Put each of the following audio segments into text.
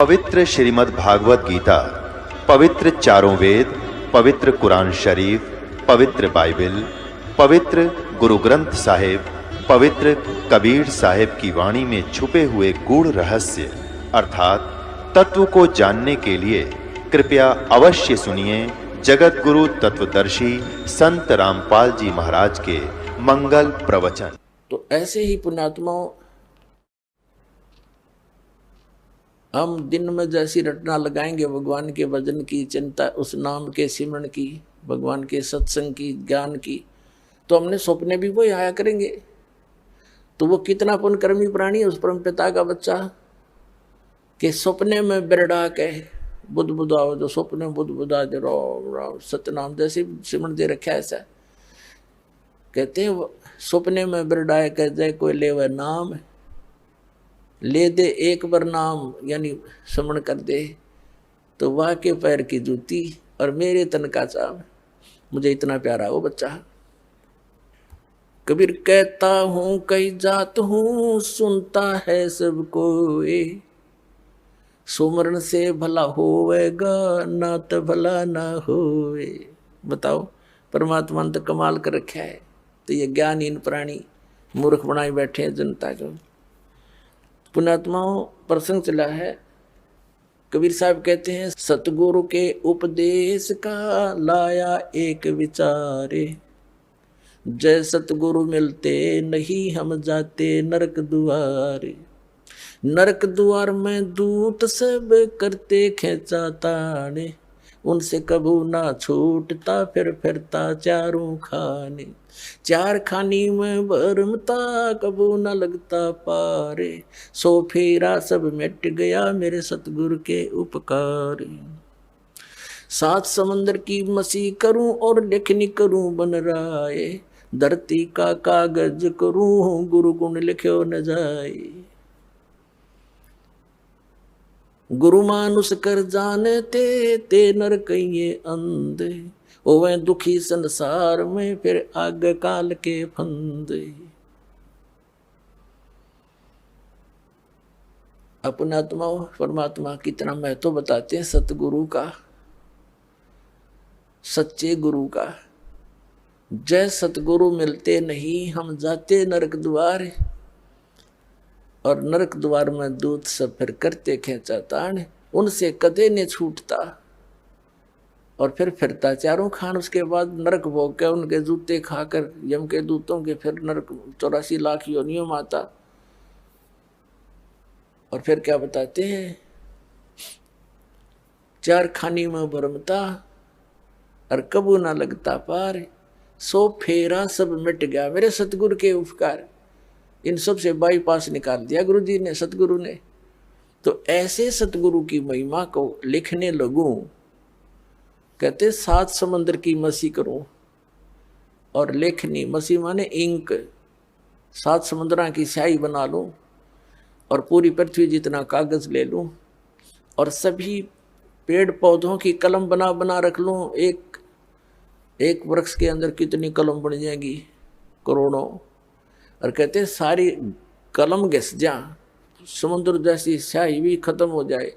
पवित्र श्रीमद् भागवत गीता, पवित्र चारों वेद, पवित्र कुरान शरीफ, पवित्र बाइबल, पवित्र गुरु ग्रंथ साहिब, पवित्र कबीर साहिब की वाणी में छुपे हुए गूढ़ रहस्य अर्थात तत्व को जानने के लिए कृपया अवश्य सुनिए जगत गुरु तत्वदर्शी संत रामपाल जी महाराज के मंगल प्रवचन। तो ऐसे ही पुण्यात्माओं, हम दिन में जैसी रटना लगाएंगे भगवान के भजन की, चिंता, उस नाम के सिमरण की, भगवान के सत्संग की, ज्ञान की, तो हमने सपने भी वही आया करेंगे। तो वो कितना पुण्यकर्मी प्राणी है उस परम पिता का बच्चा के सपने में बिरड़ा के बुद्ध बुद्धा, जो सपने बुद्ध बुद्धा दे राम राम सतनाम जैसे सिमरण दे रखा है। ऐसा कहते हैं सपने में बिरड़ाए कह जाए कोई ले वह नाम, ले दे एक बार नाम यानी स्मरण कर दे तो वाह के पैर की जूती और मेरे तन का चाव। मुझे इतना प्यारा वो बच्चा। कबीर कहता हूँ कई जात हूँ, सुनता है सबको ए, सुमरण से भला होवेगा ना तो भला ना होवे। बताओ, परमात्मा ने तो कमाल कर रखा है, तो ये ज्ञानहीन प्राणी मूर्ख बनाए बैठे हैं जनता को। पुण्यात्माओं, प्रसंग चला है। कबीर साहब कहते हैं सतगुरु के उपदेश का लाया एक विचारे, जय सतगुरु मिलते नहीं हम जाते नरक दुआरे। नरक द्वार में दूत सब करते खेचा ताने, उनसे कबू ना छूटता फिर फिरता चारों खाने। चार खानी में भरमता कबू न लगता पारे, सो फेरा सब मिट गया मेरे सतगुरु के उपकार। सात समंदर की मसी करूं और लेखनी करूं बन राय, धरती का कागज करूं गुरु गुण लिख्यो न जाए। गुरु मानुष कर जानते ते नर कहिए अंधे, ओवे दुखी संसार में फिर आग काल के फंदे। अपना आत्मा परमात्मा कितना महत्व बताते हैं सतगुरु का, सच्चे गुरु का। जय सतगुरु मिलते नहीं हम जाते नरक द्वार, और नरक द्वार में दूत सब फिर करते खेचा तान, उनसे कदे ने छूटता और फिर फिरता चारों खान। उसके बाद नरक भोग के उनके जूते खाकर यम के दूतों के फिर नरक 84 लाख योनियों में आता। और फिर क्या बताते हैं, चार खानी में भरमता और कबू ना लगता पार, सो फेरा सब मिट गया मेरे सतगुरु के उपकार। इन सब से बाईपास निकाल दिया गुरु जी ने, सतगुरु ने। तो ऐसे सतगुरु की महिमा को लिखने लगूं, कहते सात समंदर की मसी करूं और लेखनी, मसी माने इंक, सात समुद्रा की स्याही बना लूं और पूरी पृथ्वी जितना कागज ले लूं और सभी पेड़ पौधों की कलम बना बना रख लूं। एक वृक्ष के अंदर कितनी कलम बन जाएगी, करोड़ों। और कहते सारी कलम घिस जा, समुद्र जैसी स्याही भी खत्म हो जाए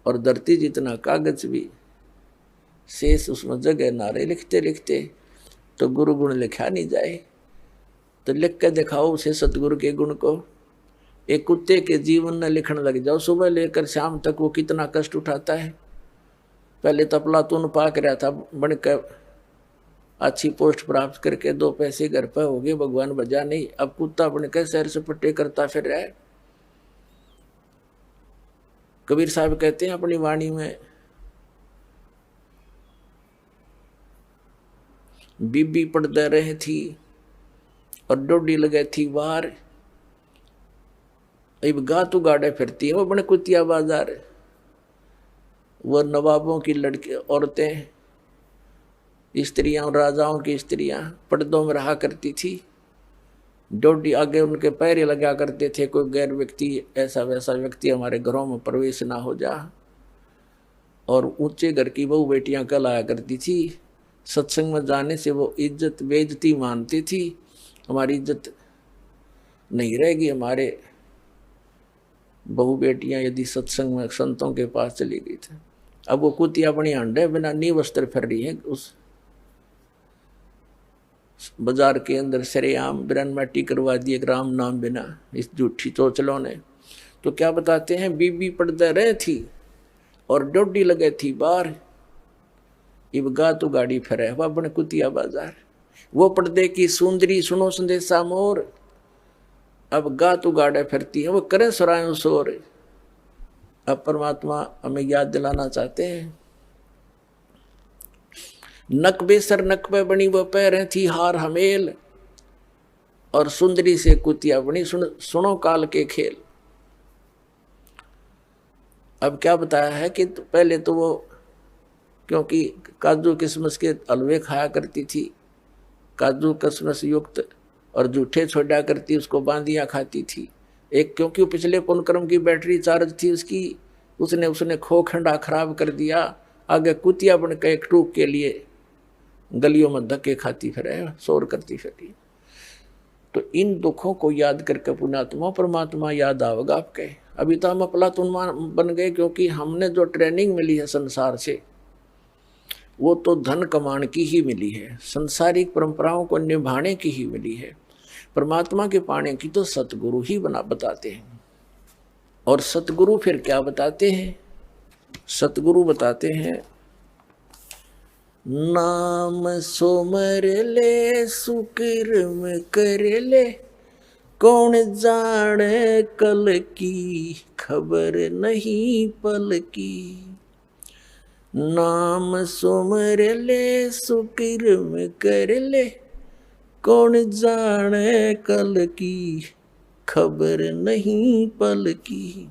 और धरती जितना कागज भी शेष उसमें जगह ना रहे। लिखते लिखते तो गुरु गुण लिखा नहीं जाए, तो लिख के दिखाओ उसे सतगुरु के गुण को। एक कुत्ते के जीवन में लिखने लग जाओ, सुबह लेकर शाम तक वो कितना कष्ट उठाता है। पहले तो प्लातून पाक रहा था, बनकर अच्छी पोस्ट प्राप्त करके 2 पैसे घर पर हो गए, भगवान बजा नहीं, अब कुत्ता बनकर सैर सपट्टे करता फिर रहा है। कबीर साहब कहते हैं अपनी वाणी में, बीबी पड़ते रहे थी और डोडी लगे थी वार, अब गातू गाड़े फिरती है वो बने कुतिया बाजार। वो नवाबों की लड़की औरतें, स्त्रियां, राजाओं की स्त्रियां पर्दों में रहा करती थी, डोडी आगे उनके पैर लगा करते थे, कोई गैर व्यक्ति, ऐसा वैसा व्यक्ति हमारे घरों में प्रवेश ना हो जा। और ऊंचे घर की बहू बेटियां कल आया करती थी, सत्संग में जाने से वो इज्जत बेइज्जती मानती थी, हमारी इज्जत नहीं रहेगी, हमारे बहू बेटियां यदि सत्संग में संतों के पास चली गई थी, अब वो कुतिया अपनी अंडे बिना नी वस्त्र फिर रही है उस बाजार के अंदर सरेआम बिरन माटी करवा दिए राम नाम बिना इस झूठी चोचलों ने। तो क्या बताते हैं, बीबी पड़दे रहे थी और डोडी लगे थी बाहर, इब गा तो गाड़ी फिरे वह बन कुतिया बाजार। वो पर्दे की सुंदरी सुनो संदेशा मोर, अब गा तो गाड़े फिरती है वो करे सुरायों शोर। अब परमात्मा हमें याद दिलाना चाहते हैं, नक बेसर नक पे बनी वो पैरें थी हार हमेल, और सुंदरी से कुतिया बनी सुनो काल के खेल। अब क्या बताया है कि पहले तो वो क्योंकि काजू किशमिश के हलवे खाया करती थी, काजू किशमिश युक्त, और जूठे छोड़ा करती उसको बांदियाँ खाती थी। एक क्योंकि पिछले पुनक्रम की बैटरी चार्ज थी उसकी, उसने खो खंडा खराब कर दिया। आगे कुतिया बन के एक टूक के लिए गलियों में धक्के खाती फिरे, शोर करती फिरी। तो इन दुखों को याद करके पुण्यात्मा परमात्मा याद आवेगा आपके। अभी तो हम अफलातून बन गए क्योंकि हमने जो ट्रेनिंग मिली है संसार से वो तो धन कमाने की ही मिली है, संसारिक परंपराओं को निभाने की ही मिली है। परमात्मा के पाने की तो सतगुरु ही बताते हैं। और सतगुरु फिर क्या बताते हैं, सतगुरु बताते हैं, नाम सोमर ले सुकर्म कर ले, कौन जाने कल की खबर नहीं पल की। नाम सोमर ले सुकर्म कर ले, कौन जाने कल की खबर नहीं पल की।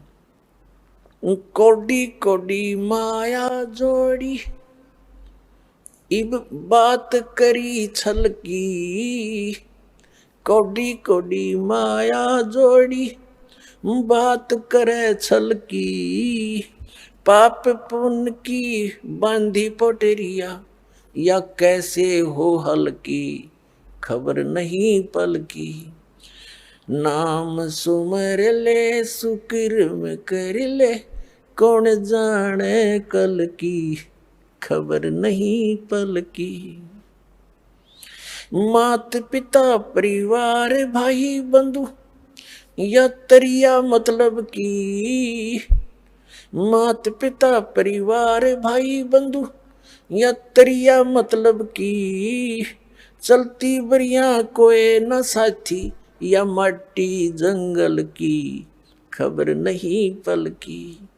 कोडी कोडी माया जोड़ी, इब बात करी छल की। कोडी कोडी माया जोड़ी, बात करे छल की। पाप पुण्य की बांधी पोटरिया, या कैसे हो हल की खबर नहीं पल की। नाम सुमर ले सुकर्म कर ले, कौन जाने कल की खबर नहीं पल की। मात पिता परिवार भाई बंधु, या तरिया मतलब की। मात पिता परिवार भाई बंधु, या तरिया मतलब की। चलती बरिया कोई न साथी, या माटी जंगल की खबर नहीं पल की।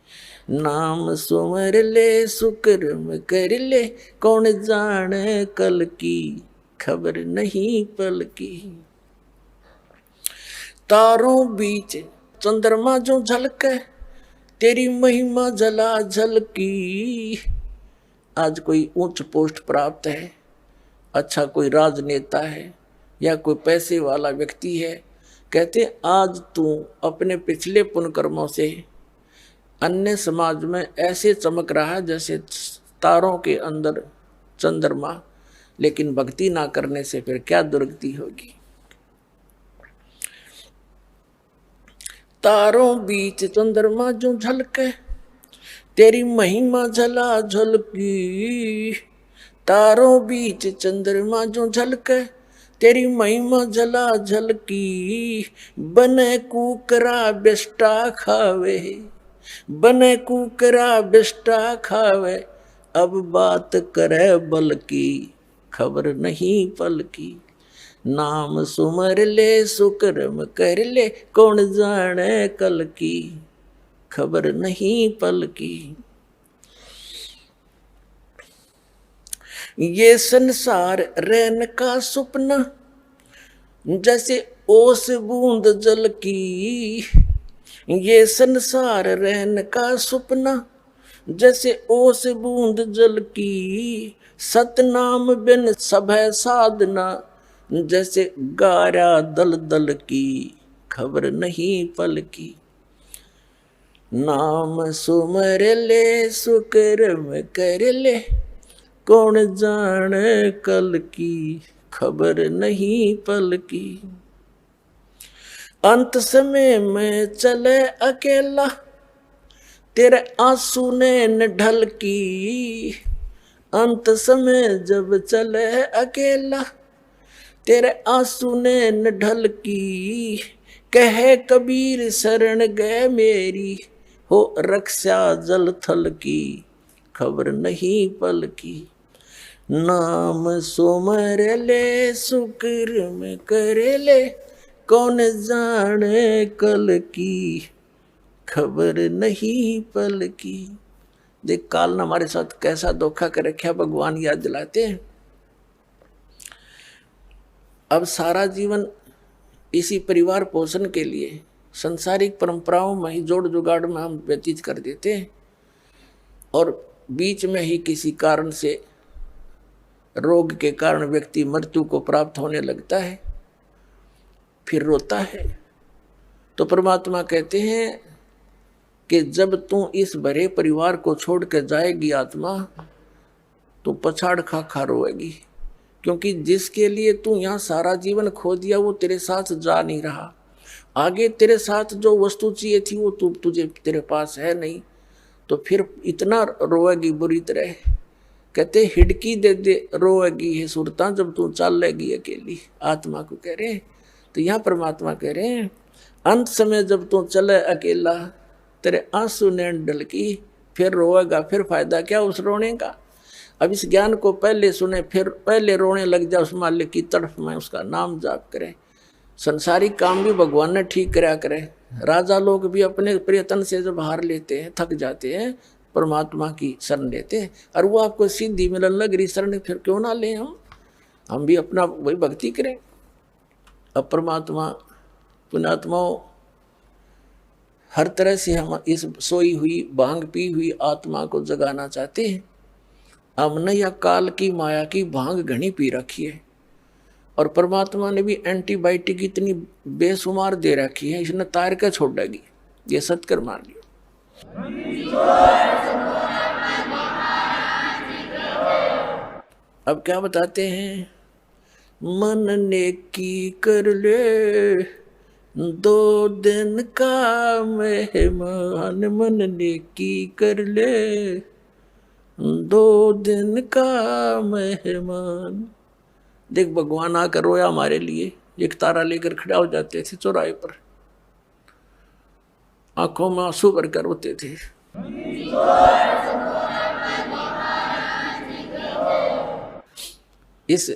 नाम सुमर ले सुकर्म कर ले, कौन जाने कल की खबर नहीं पल की। तारों बीच चंद्रमा जो झलके, तेरी महिमा जला झलकी। आज कोई उच्च पोस्ट प्राप्त है, अच्छा कोई राजनेता है या कोई पैसे वाला व्यक्ति है, कहते आज तू अपने पिछले पुण्यकर्मों से अन्य समाज में ऐसे चमक रहा है जैसे तारों के अंदर चंद्रमा, लेकिन भक्ति ना करने से फिर क्या दुर्गति होगी। तारों बीच चंद्रमा जो झलके, तेरी महिमा जला झलकी। तारों बीच चंद्रमा जो झलके, तेरी महिमा जला झलकी। बने कुकरा बिष्टा खावे, बने कुकरा बिष्टा खावे। अब बात करे बल की खबर नहीं पल की। नाम सुमर ले सुकर्म कर ले, कौन जाने कल की खबर नहीं पल की। ये संसार रैन का सुपना, जैसे ओस बूंद जल की। ये संसार रैन का सुपना, जैसे ओस बूंद जल की। सतनाम बिन सब साधना, जैसे गारा दल दल की खबर नहीं पल की। नाम सुमर ले सुकर्म कर ले, कौन जाने कल की खबर नहीं पल की। अंत समय में चले अकेला, तेरे आंसू ने न ढल की। अंत समय जब चले अकेला, तेरे आंसू ने न ढल की। कहे कबीर शरण गए मेरी, हो रक्षा जल थल की, खबर नहीं पल की। नाम सोमर ले शुक्र में कर ले, कौन जाने कल की, खबर नहीं पल की। देख काल ने हमारे साथ कैसा धोखा कर रखा, भगवान याद दिलाते हैं। अब सारा जीवन इसी परिवार पोषण के लिए संसारिक परंपराओं में ही जोड़ जुगाड़ में हम व्यतीत कर देते हैं, और बीच में ही किसी कारण से, रोग के कारण व्यक्ति मृत्यु को प्राप्त होने लगता है, फिर रोता है। तो परमात्मा कहते हैं कि जब तू इस भरे परिवार को छोड़ कर जाएगी आत्मा, तो पछाड़ खा खा रोएगी, क्योंकि जिसके लिए तू यहाँ सारा जीवन खो दिया वो तेरे साथ जा नहीं रहा। आगे तेरे साथ जो वस्तु चाहिए थी वो तुझे तेरे पास है नहीं, तो फिर इतना रोएगी बुरी तरह। कहते हिडकी दे दे रोएगी है सुरता, जब तू चल लेगी अकेली, आत्मा को कह रहे। तो यहाँ परमात्मा कह रहे हैं अंत समय जब तू चले अकेला, तेरे आंसू ने ढल की, फिर रोएगा, फिर फायदा क्या उस रोने का। अब इस ज्ञान को पहले सुने, फिर पहले रोने लग जा उस मालिक की तरफ में, उसका नाम जाप करे। संसारिक काम भी भगवान ने ठीक कराया करे। राजा लोग भी अपने प्रयत्न से जब हार लेते हैं, थक जाते हैं, परमात्मा की शरण लेते हैं, और वो आपको सिद्धि मिलन लग रही शरण, फिर क्यों ना लें हम भी अपना वही भक्ति करें। अब परमात्मा पुण्यात्माओं हर तरह से हम इस सोई हुई भांग पी हुई आत्मा को जगाना चाहते हैं। हमने या काल की माया की भांग घनी पी रखी है, और परमात्मा ने भी एंटीबायोटिक इतनी बेशुमार दे रखी है, इसने तार के छोड़ेगी। ये सत्कर मान लियो। अब क्या बताते हैं, मन ने की कर ले 2 दिन का मेहमान, मन ने की कर ले 2 दिन का मेहमान। देख भगवान आकर रोया हमारे लिए, एक तारा लेकर खड़ा हो जाते थे चौराहे पर, आंखों में आंसू भरकर रोते थे। इस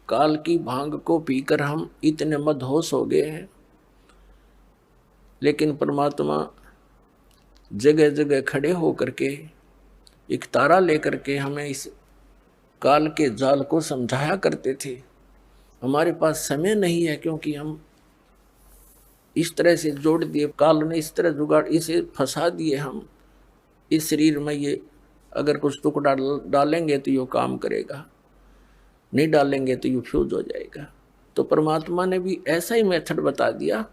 काल की भांग को पीकर हम इतने मदहोश हो गए हैं, लेकिन परमात्मा जगह जगह खड़े होकर के एक तारा लेकर के हमें इस काल के जाल को समझाया करते थे। हमारे पास समय नहीं है, क्योंकि हम इस तरह से जोड़ दिए, काल ने इस तरह जुगाड़, इसे फंसा दिए हम इस शरीर में। ये अगर कुछ टुकड़ा डालेंगे तो ये काम करेगा, नहीं डालेंगे तो ये फ्यूज हो जाएगा। तो परमात्मा ने भी ऐसा ही मेथड बता दिया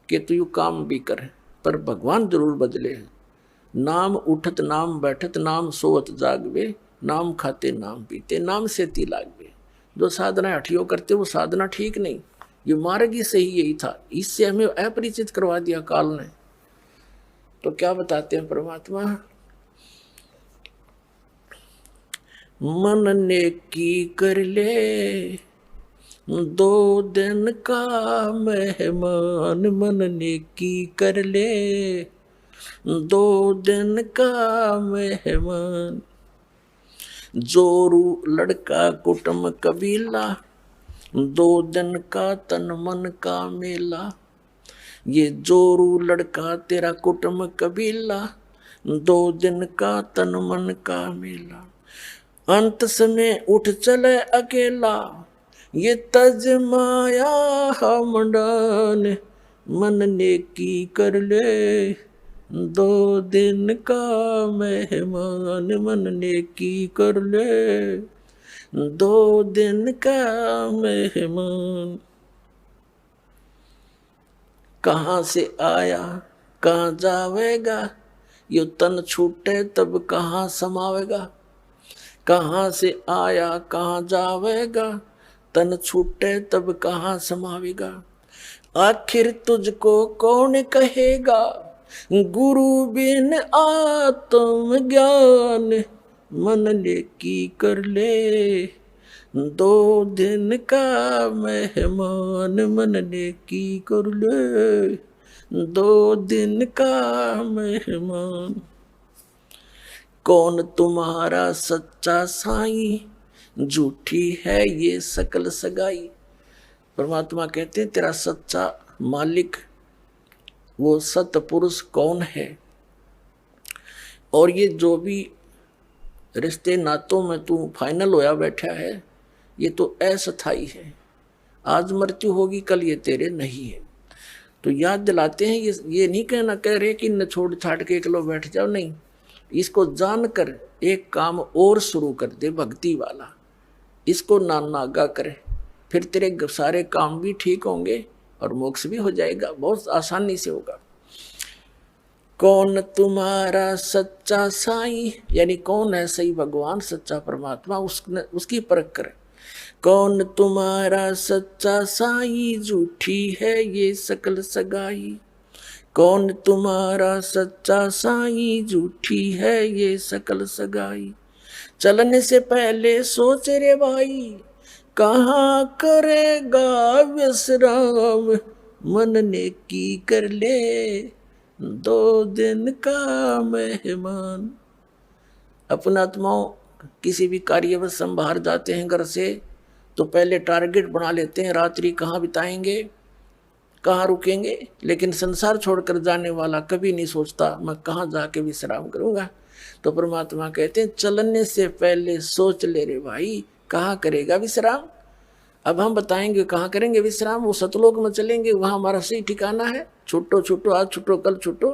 कि तू यू काम भी कर, पर भगवान जरूर बदले। नाम उठत नाम बैठत नाम सोवत जागवे, नाम खाते नाम पीते नाम से ती लागवे। जो साधना हठियो करते वो साधना ठीक नहीं, ये मार्ग ही सही यही था। इससे हमें अपरिचित करवा दिया काल ने। तो क्या बताते हैं परमात्मा, मन ने की कर ले 2 दिन का मेहमान, मन ने की कर ले 2 दिन का मेहमान। जोरू लड़का कुटुंब कबीला, 2 दिन का तन मन का मेला। ये जोरू लड़का तेरा कुटुंब कबीला, 2 दिन का तन मन का मेला। अंत समय उठ चले अकेला, ये तज माया मंडान, मन ने की कर ले 2 दिन का मेहमान, मन ने की कर ले 2 दिन का मेहमान। कहाँ से आया कहाँ जावेगा, यो तन छूटे तब कहाँ समावेगा। कहाँ से आया कहाँ जावेगा, तन छूटे तब कहाँ समावेगा। आखिर तुझको कौन कहेगा, गुरु बिन आत्म ज्ञान, मन ने की कर ले 2 दिन का मेहमान, मन ने की कर ले 2 दिन का मेहमान। कौन तुम्हारा सच्चा साईं, झूठी है ये सकल सगाई। परमात्मा कहते हैं तेरा सच्चा मालिक वो सतपुरुष कौन है, और ये जो भी रिश्ते नातों में तू फाइनल होया बैठा है ये तो अस्थाई है, आज मृत्यु होगी कल ये तेरे नहीं है। तो याद दिलाते हैं ये नहीं कहना कह रहे कि न छोड़ छाड़ के एकलो बैठ जाओ, नहीं, इसको जानकर एक काम और शुरू कर दे भक्ति वाला, इसको नागा करे, फिर तेरे सारे काम भी ठीक होंगे और मोक्ष भी हो जाएगा, बहुत आसानी से होगा। कौन तुम्हारा सच्चा साईं, यानी कौन है सही भगवान सच्चा परमात्मा, उसकी परख कर। कौन तुम्हारा सच्चा साईं, झूठी है ये सकल सगाई। कौन तुम्हारा सच्चा साईं, झूठी है ये सकल सगाई। चलने से पहले सोच रे भाई, कहाँ करेगा विश्राम, मन ने की कर ले 2 दिन का मेहमान। अपना आत्माओं किसी भी कार्य में संभार जाते हैं घर से तो पहले टारगेट बना लेते हैं, रात्रि कहाँ बिताएंगे, कहाँ रुकेंगे, लेकिन संसार छोड़कर जाने वाला कभी नहीं सोचता मैं कहाँ जाके विश्राम करूँगा। तो परमात्मा कहते हैं चलने से पहले सोच ले रे भाई, कहाँ करेगा विश्राम। अब हम बताएंगे कहाँ करेंगे विश्राम, वो सतलोक में चलेंगे, वहाँ हमारा सही ठिकाना है। छुट्टो छुट्टो, आज छुट्टो कल छुट्टो,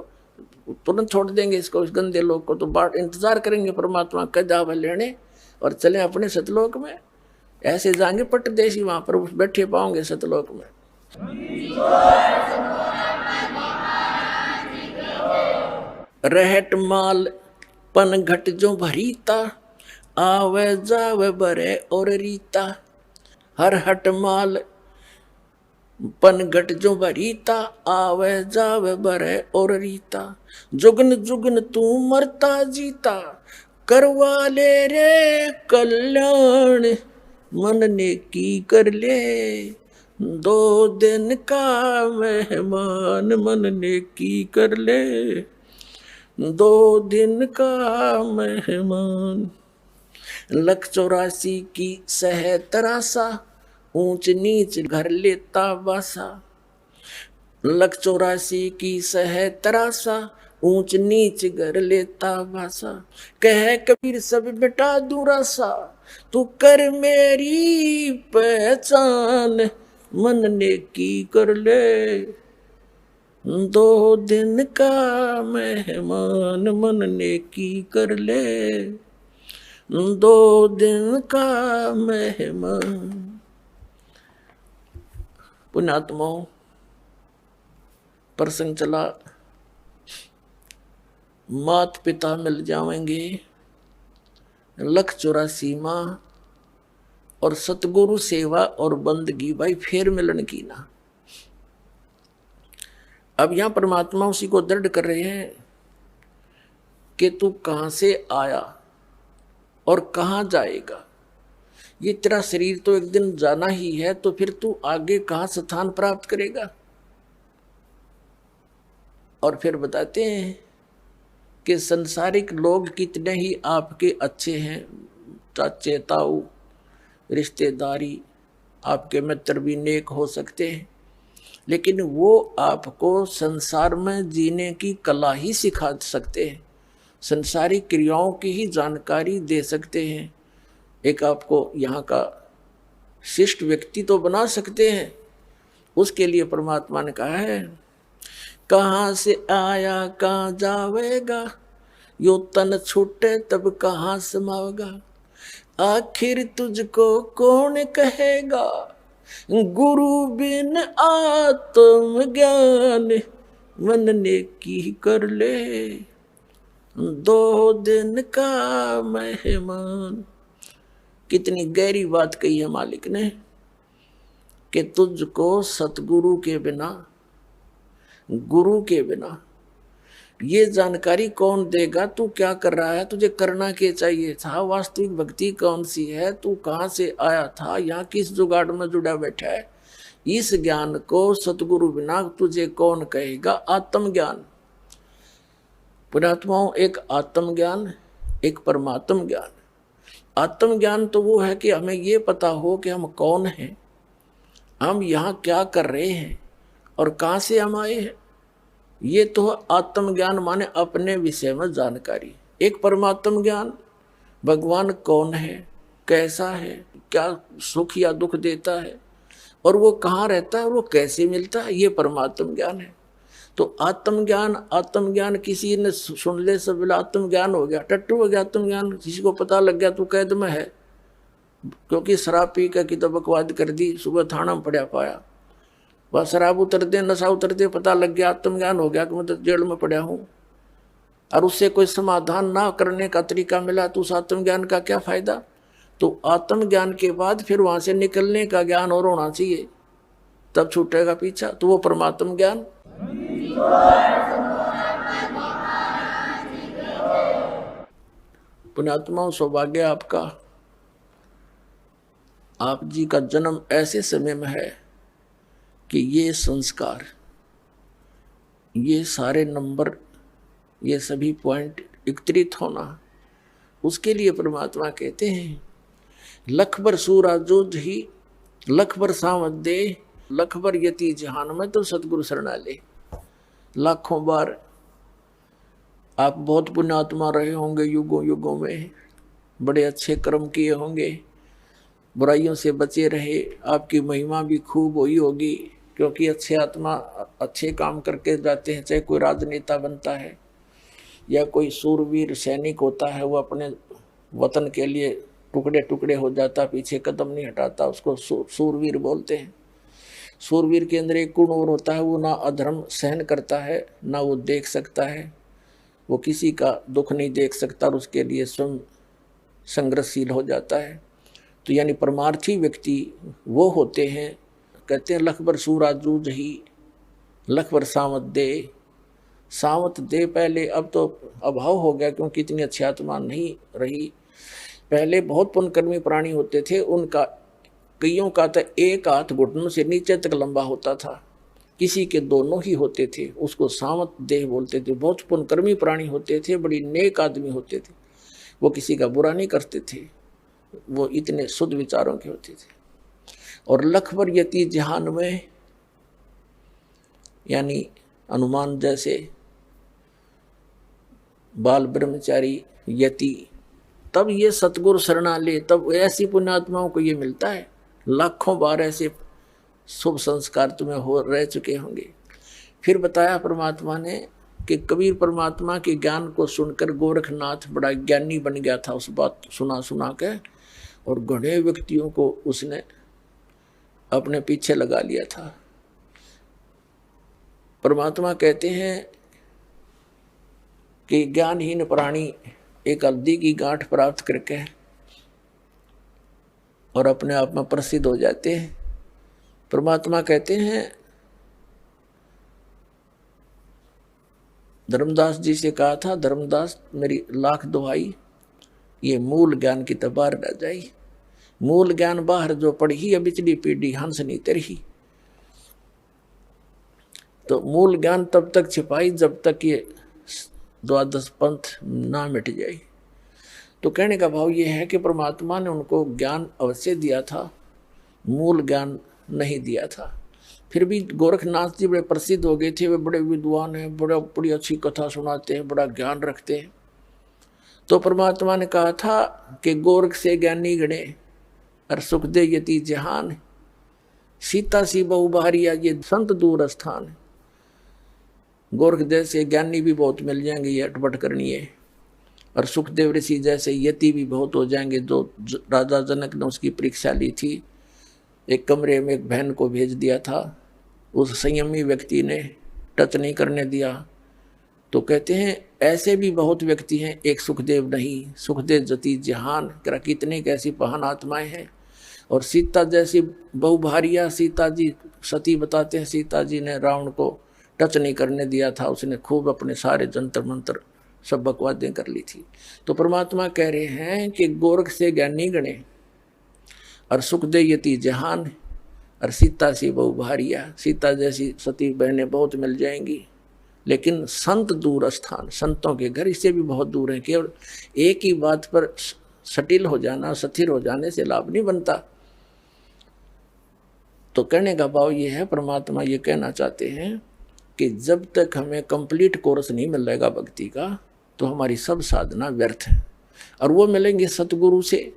तुरंत छोड़ देंगे इसको, इस गंदे लोग को। तो बाट इंतजार करेंगे परमात्मा का जावा लेने और चले अपने सतलोक में। ऐसे जाएंगे पट्टदेशी, वहाँ पर बैठे पाओगे सतलोक में। रहट माल पन घट जो भरीता, आवे जावे बरे और रीता। हर हट माल पन घट जो भरीता, आवे जावे बरे और रीता। जुगन जुगन तू मरता जीता, करवा ले रे कल्याण, मन ने की कर ले 2 दिन का मेहमान। मन ने की कर ले 2 दिन का मेहमान। 184 की सह तरासा, ऊंच नीच घर लेता बासा। 184 की सह तरासा, ऊंच नीच घर लेता बासा। कह कबीर सब बेटा दूरासा, तू कर मेरी पहचान, मन ने की कर ले 2 दिन का मेहमान। मन ने की कर ले 2 दिन का मेहमान। पुण्यात्माओं, प्रसंग चला, मात पिता मिल जाएंगे, 184 माँ और सतगुरु सेवा और बंदगी, भाई फिर मिलन की ना। अब यहां परमात्मा उसी को दृढ़ कर रहे हैं कि तू कहां से आया और कहां जाएगा। ये तेरा शरीर तो एक दिन जाना ही है, तो फिर तू आगे कहां स्थान प्राप्त करेगा। और फिर बताते हैं कि संसारिक लोग कितने ही आपके अच्छे हैं, चाचे ताऊ रिश्तेदारी, आपके मित्र भी नेक हो सकते हैं, लेकिन वो आपको संसार में जीने की कला ही सिखा सकते हैं, संसारिक क्रियाओं की ही जानकारी दे सकते हैं। एक आपको यहाँ का शिष्ट व्यक्ति तो बना सकते हैं। उसके लिए परमात्मा ने कहा है, कहाँ से आया कहाँ जावेगा, यो तन छूटे तब कहाँ समावेगा। आखिर तुझको कौन कहेगा, गुरु बिन आत्म ज्ञान, मन ने की कर ले 2 दिन का मेहमान। कितनी गहरी बात कही है मालिक ने कि तुझको सतगुरु के बिना, गुरु के बिना ये जानकारी कौन देगा, तू क्या कर रहा है, तुझे करना क्या चाहिए था, वास्तविक भक्ति कौन सी है, तू कहाँ से आया था, यहाँ किस जुगाड़ में जुड़ा बैठा है, इस ज्ञान को सतगुरु बिना तुझे कौन कहेगा। आत्मज्ञान पुण्यात्माओं, एक आत्मज्ञान, एक परमात्म ज्ञान। आत्मज्ञान तो वो है कि हमें ये पता हो कि हम कौन हैं, हम यहाँ क्या कर रहे हैं और कहाँ से हम आए हैं। ये तो आत्मज्ञान माने अपने विषय में जानकारी। एक परमात्म ज्ञान, भगवान कौन है, कैसा है, क्या सुख या दुख देता है और वो कहाँ रहता है और वो कैसे मिलता है, ये परमात्म ज्ञान है। तो आत्मज्ञान किसी ने सुन ले सब बोला आत्मज्ञान हो गया, टट्टू हो गया आत्मज्ञान। किसी को पता लग गया तो कैद में है, क्योंकि शराब पी कर की तो बकवाद कर दी, सुबह थाना में पड़ा पाया, वह शराब उतर दे, नशा उतर दे, पता लग गया आत्मज्ञान हो गया कि मैं तो जेल में पड़ा हूँ, और उससे कोई समाधान ना करने का तरीका मिला तो उस आत्मज्ञान का क्या फायदा। तो आत्मज्ञान के बाद फिर वहां से निकलने का ज्ञान और होना चाहिए, तब छूटेगा पीछा, तो वो परमात्म ज्ञान। पुण्यात्माओं, सौभाग्य आपका, आप जी का जन्म ऐसे समय में है कि ये संस्कार, ये सारे नंबर, ये सभी पॉइंट एकत्रित होना, उसके लिए परमात्मा कहते हैं लख बर सूरा जोध ही, लख बर सावत दे, लख बर यति जहान में तो सतगुरु शरणा ले। लाखों बार आप बहुत पुण्यात्मा रहे होंगे, युगों युगों में बड़े अच्छे कर्म किए होंगे, बुराइयों से बचे रहे, आपकी महिमा भी खूब हुई होगी, क्योंकि अच्छे आत्मा अच्छे काम करके जाते हैं। चाहे कोई राजनेता बनता है या कोई सूरवीर सैनिक होता है, वो अपने वतन के लिए टुकड़े टुकड़े हो जाता, पीछे कदम नहीं हटाता, उसको सूरवीर बोलते हैं। सूरवीर के अंदर एक गुण और होता है, वो ना अधर्म सहन करता है, ना वो देख सकता है, वो किसी का दुख नहीं देख सकता और उसके लिए स्वयं संघर्षशील हो जाता है। तो यानी परमार्थी व्यक्ति वो होते हैं, कहते हैं लख बर सूरा जूझ ही, लख बर सावत दे। सावत दे पहले, अब तो अभाव हो गया क्योंकि इतनी अच्छी आत्मा नहीं रही। पहले बहुत पुण्यकर्मी प्राणी होते थे, उनका कईयों का तो एक हाथ घुटनों से नीचे तक लंबा होता था, किसी के दोनों ही होते थे, उसको सावत देह बोलते थे। बहुत पुण्यकर्मी प्राणी होते थे, बड़ी नेक आदमी होते थे, वो किसी का बुरा नहीं करते थे, वो इतने शुद्ध विचारों के होते थे। और लख बर यति जहान में, यानी हनुमान जैसे बाल ब्रह्मचारी यति, तब ये सतगुरु शरणा ले, तब ऐसी पुण्यात्माओं को ये मिलता है। लाखों बार ऐसे शुभ संस्कार तुम्हें हो रह चुके होंगे। फिर बताया परमात्मा ने कि कबीर परमात्मा के ज्ञान को सुनकर गोरखनाथ बड़ा ज्ञानी बन गया था, उस बात सुना सुना के, और घने व्यक्तियों को उसने अपने पीछे लगा लिया था। परमात्मा कहते हैं कि ज्ञानहीन प्राणी एक हल्दी की गांठ प्राप्त करके और अपने आप में प्रसिद्ध हो जाते हैं। परमात्मा कहते हैं, धर्मदास जी से कहा था, धर्मदास मेरी लाख दुहाई, ये मूल ज्ञान की तबार न जाई। मूल ज्ञान बाहर जो पढ़ी, अब बिचली पीढ़ी हंस नहीं तरही। तो मूल ज्ञान तब तक छिपाई जब तक ये द्वादश पंथ ना मिट जाए। तो कहने का भाव ये है कि परमात्मा ने उनको ज्ञान अवश्य दिया था, मूल ज्ञान नहीं दिया था। फिर भी गोरखनाथ जी बड़े प्रसिद्ध हो गए थे, वे बड़े विद्वान हैं, बड़ी अच्छी कथा सुनाते हैं, बड़ा ज्ञान रखते हैं। तो परमात्मा ने कहा था कि गोरख से ज्ञानी गणे और सुख दे यति जहान, सीता सी बहु बाहरिया ये संत दूर स्थान। गोरख जैसे ज्ञानी भी बहुत मिल जाएंगे, ये अटपट करनी है, और सुखदेव ऋषि जैसे यति भी बहुत हो जाएंगे। जो राजा जनक ने उसकी परीक्षा ली थी, एक कमरे में एक बहन को भेज दिया था, उस संयमी व्यक्ति ने टच नहीं करने दिया। तो कहते हैं ऐसे भी बहुत व्यक्ति हैं, एक सुखदेव नहीं, सुखदेव जति जहान, कितने कैसी पहान आत्माएं हैं। और सीता जैसी बहुभारिया सीता जी, सती बताते हैं सीता जी ने रावण को टच नहीं करने दिया था, उसने खूब अपने सारे जंतर मंत्र सब बकवादें कर ली थी। तो परमात्मा कह रहे हैं कि गोरख से ज्ञानी गणे और सुख दे यति जहान, और सीता सी बहुभारिया, सीता जैसी सती बहनें बहुत मिल जाएंगी, लेकिन संत दूर स्थान, संतों के घर इससे भी बहुत दूर है। केवल एक ही बात पर सटिल हो जाना, स्थिर हो जाने से लाभ नहीं बनता। तो कहने का भाव ये है, परमात्मा ये कहना चाहते हैं कि जब तक हमें कंप्लीट कोर्स नहीं मिलेगा भक्ति का, तो हमारी सब साधना व्यर्थ है, और वो मिलेंगे सतगुरु से।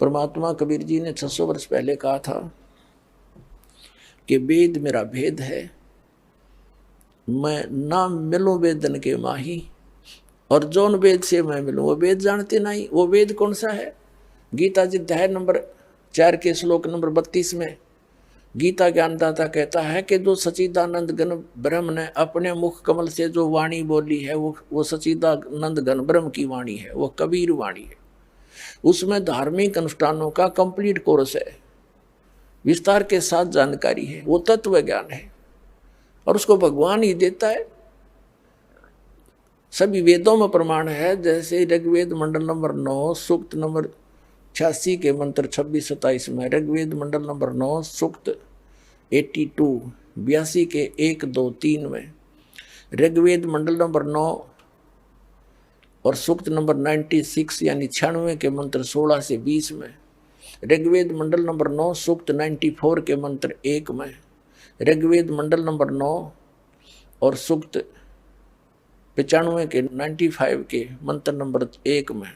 परमात्मा कबीर जी ने 600 वर्ष पहले कहा था कि वेद मेरा भेद है, मैं ना मिलूं वेदन के माही, और जौन वेद से मैं मिलूं वो वेद जानते नहीं। वो वेद कौन सा है? गीता जी अध्याय नंबर 4 के श्लोक नंबर 32 में गीता ज्ञानदाता कहता है कि जो सच्चिदानंद घन ब्रह्म ने अपने मुख कमल से जो वाणी बोली है, वो सच्चिदानंद घन ब्रह्म की वाणी है, वो कबीर वाणी है। उसमें धार्मिक अनुष्ठानों का कंप्लीट कोर्स है, विस्तार के साथ जानकारी है, वो तत्व ज्ञान है, और उसको भगवान ही देता है। सभी वेदों में प्रमाण है, जैसे ऋग्वेद मंडल नंबर 9 सूक्त नंबर 86 के मंत्र 26-27 में, ऋग्वेद मंडल नंबर 9 सूक्त 82 के 1, 2, 3 में, ऋग्वेद मंडल नंबर 9 और सूक्त नंबर 96 यानी 96 के मंत्र 16 से 20 में, ऋग्वेद मंडल नंबर 9 सूक्त 94 के मंत्र 1 में, ऋग्वेद मंडल नंबर 9 और सूक्त 95 के 95 के मंत्र नंबर 1 में,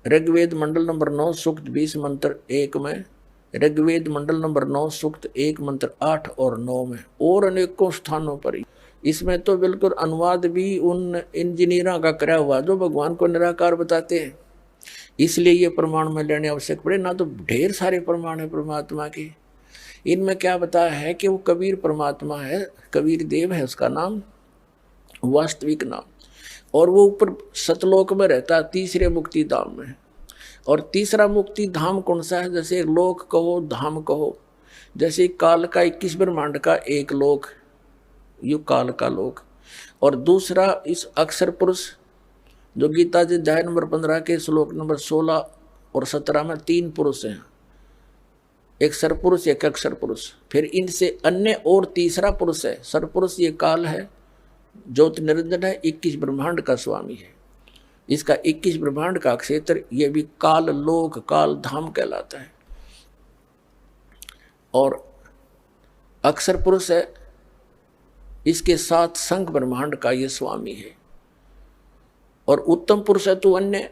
ऋग्वेद मंडल नंबर 9 सूक्त 20 मंत्र 1 में, ऋग्वेद मंडल नंबर 9 सूक्त 1 मंत्र 8 और 9 में, और अनेकों स्थानों पर। इसमें तो बिल्कुल अनुवाद भी उन इंजीनियरों का करा हुआ जो भगवान को निराकार बताते हैं, इसलिए ये प्रमाण में लेने आवश्यक पड़े। ना तो ढेर सारे प्रमाण है परमात्मा के। इनमें क्या बताया है कि वो कबीर परमात्मा है, कबीर देव है उसका नाम, वास्तविक नाम, और वो ऊपर सतलोक में रहता है, तीसरे मुक्ति धाम में। और तीसरा मुक्ति धाम कौन सा है? जैसे लोक कहो, धाम कहो, जैसे काल का 21 ब्रह्मांड का एक लोक, यु काल का लोक, और दूसरा इस अक्षर पुरुष जो गीता जी अध्याय नंबर 15 के श्लोक नंबर 16 और 17 में 3 पुरुष हैं, एक सरपुरुष एक अक्षर पुरुष, फिर इनसे अन्य और तीसरा पुरुष है सरपुरुष, ये काल है, ज्योत निरंजन है, 21 ब्रह्मांड का स्वामी है। इसका 21 ब्रह्मांड का क्षेत्र ये भी काल लोक, काल धाम कहलाता है। और अक्षर पुरुष है, इसके साथ संघ ब्रह्मांड का ये स्वामी है। और उत्तम पुरुष है तो अन्य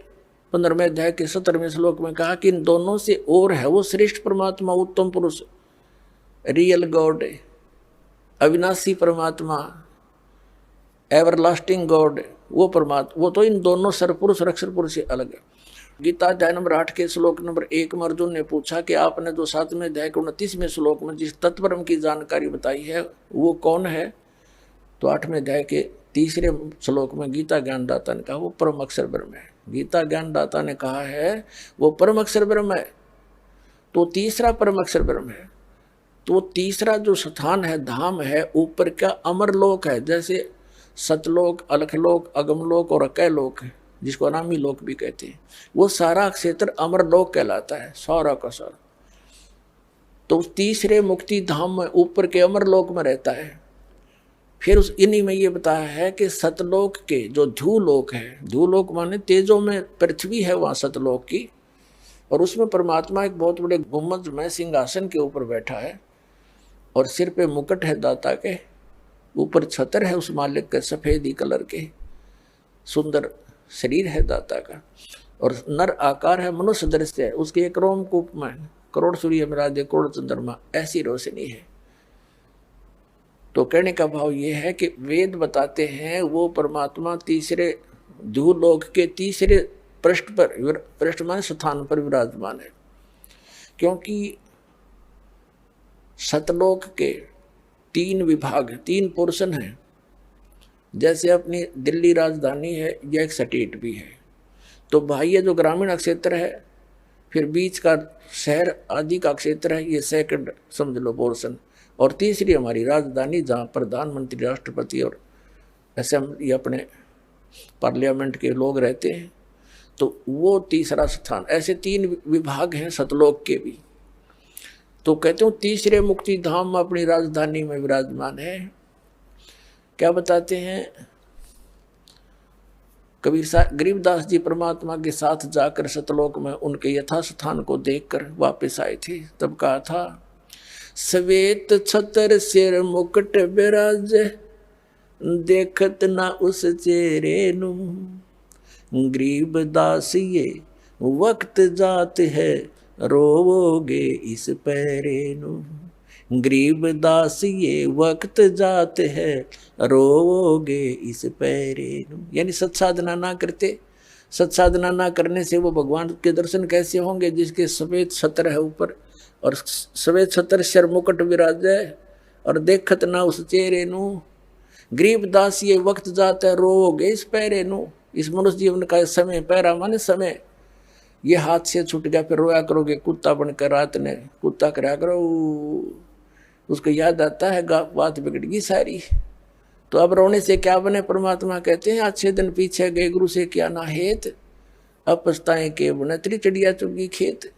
15वें अध्याय के 17वें श्लोक में कहा कि इन दोनों से और है वो श्रेष्ठ परमात्मा, उत्तम पुरुष, रियल गॉड, अविनाशी परमात्मा, एवरलास्टिंग गॉड, वो परमात्मा, वो तो इन दोनों सरपुरुष और अक्षर पुरुष से अलग है। गीता अध्याय नंबर 8 के श्लोक नंबर 1 में अर्जुन ने पूछा कि आपने जो 7वें अध्याय के 29वें श्लोक में जिस तत्परम की जानकारी बताई है वो कौन है? तो 8वें अध्याय के 3रे श्लोक में गीता ज्ञानदाता ने कहा वो परम अक्षर ब्रह्म है। गीता ज्ञानदाता ने कहा है वो परम अक्षर ब्रह्म है, तो तीसरा परम अक्षर ब्रह्म है। तो तीसरा जो स्थान है, धाम है, ऊपर का अमरलोक है, जैसे सतलोक, अलखलोक, अगमलोक और अकैलोक है, जिसको अनामी लोक भी कहते हैं। वो सारा क्षेत्र अमरलोक कहलाता है, सारा का सारा। तो तीसरे मुक्ति धाम में ऊपर के अमरलोक में रहता है। फिर उस इन्हीं में ये बताया है कि सतलोक के जो ध्यूलोक है, ध्यूलोक माने तेजों में पृथ्वी है वहाँ सतलोक की, और उसमें परमात्मा एक बहुत बड़े गुम्बद में सिंहासन के ऊपर बैठा है, और सिर पे मुकुट है दाता के, ऊपर छतर है उस मालिक के सफ़ेदी कलर के, सुंदर शरीर है दाता का, और नर आकार है, मनुष्य दृश्य है, उसके एक रोमकूप में करोड़ सूर्य मिराजे करोड़ चंद्रमा, ऐसी रोशनी है। तो कहने का भाव ये है कि वेद बताते हैं वो परमात्मा तीसरे ध्यूलोक के तीसरे पृष्ठ पर, पृष्ठमान स्थान पर विराजमान है, क्योंकि सतलोक के 3 विभाग, 3 पोर्शन हैं। जैसे अपनी दिल्ली राजधानी है, यह एक स्टेट भी है। तो बाह्य जो ग्रामीण क्षेत्र है, फिर बीच का शहर आदि का क्षेत्र है, ये सेकंड समझ लो पोर्शन। और तीसरी हमारी राजधानी, जहाँ प्रधानमंत्री, राष्ट्रपति और असेंबली अपने पार्लियामेंट के लोग रहते हैं, तो वो तीसरा स्थान। ऐसे 3 विभाग हैं सतलोक के भी। तो कहते हूँ तीसरे मुक्ति धाम अपनी राजधानी में विराजमान है। क्या बताते हैं कबीर गरीबदास जी परमात्मा के साथ जाकर सतलोक में उनके यथा स्थान को देखकर वापस आए थे। तब कहा था, श्वेत छतर सिर मुकुट बिराज, देखत ना उस चेहरे नु, गरीबदास ये वक्त जात है, रोवोगे इस पैरे नु। गरीबदास ये वक्त जात है, रोवोगे इस पैरे नु। यानी सत्साधना ना करते, सत्साधना ना करने से वो भगवान के दर्शन कैसे होंगे जिसके सफेद छत्र है ऊपर, और सफेद छत्र सिर मुकुट विराज है, और देखत ना उस चेहरे नु। गरीबदास ये वक्त जात है, रोवोगे इस पैरे नु। इस मनुष्य जीवन का समय, पैरा माने समय, ये हाथ से छूट गया, फिर रोया करोगे कुत्ता बनकर। रात ने कुत्ता कराया करो, उसको याद आता है बात बिगड़ गई सारी। तो अब रोने से क्या बने? परमात्मा कहते हैं, अच्छे दिन पीछे गए गुरु से क्या ना हेत, अब पछताए के बने त्री चिड़िया चुगी खेत।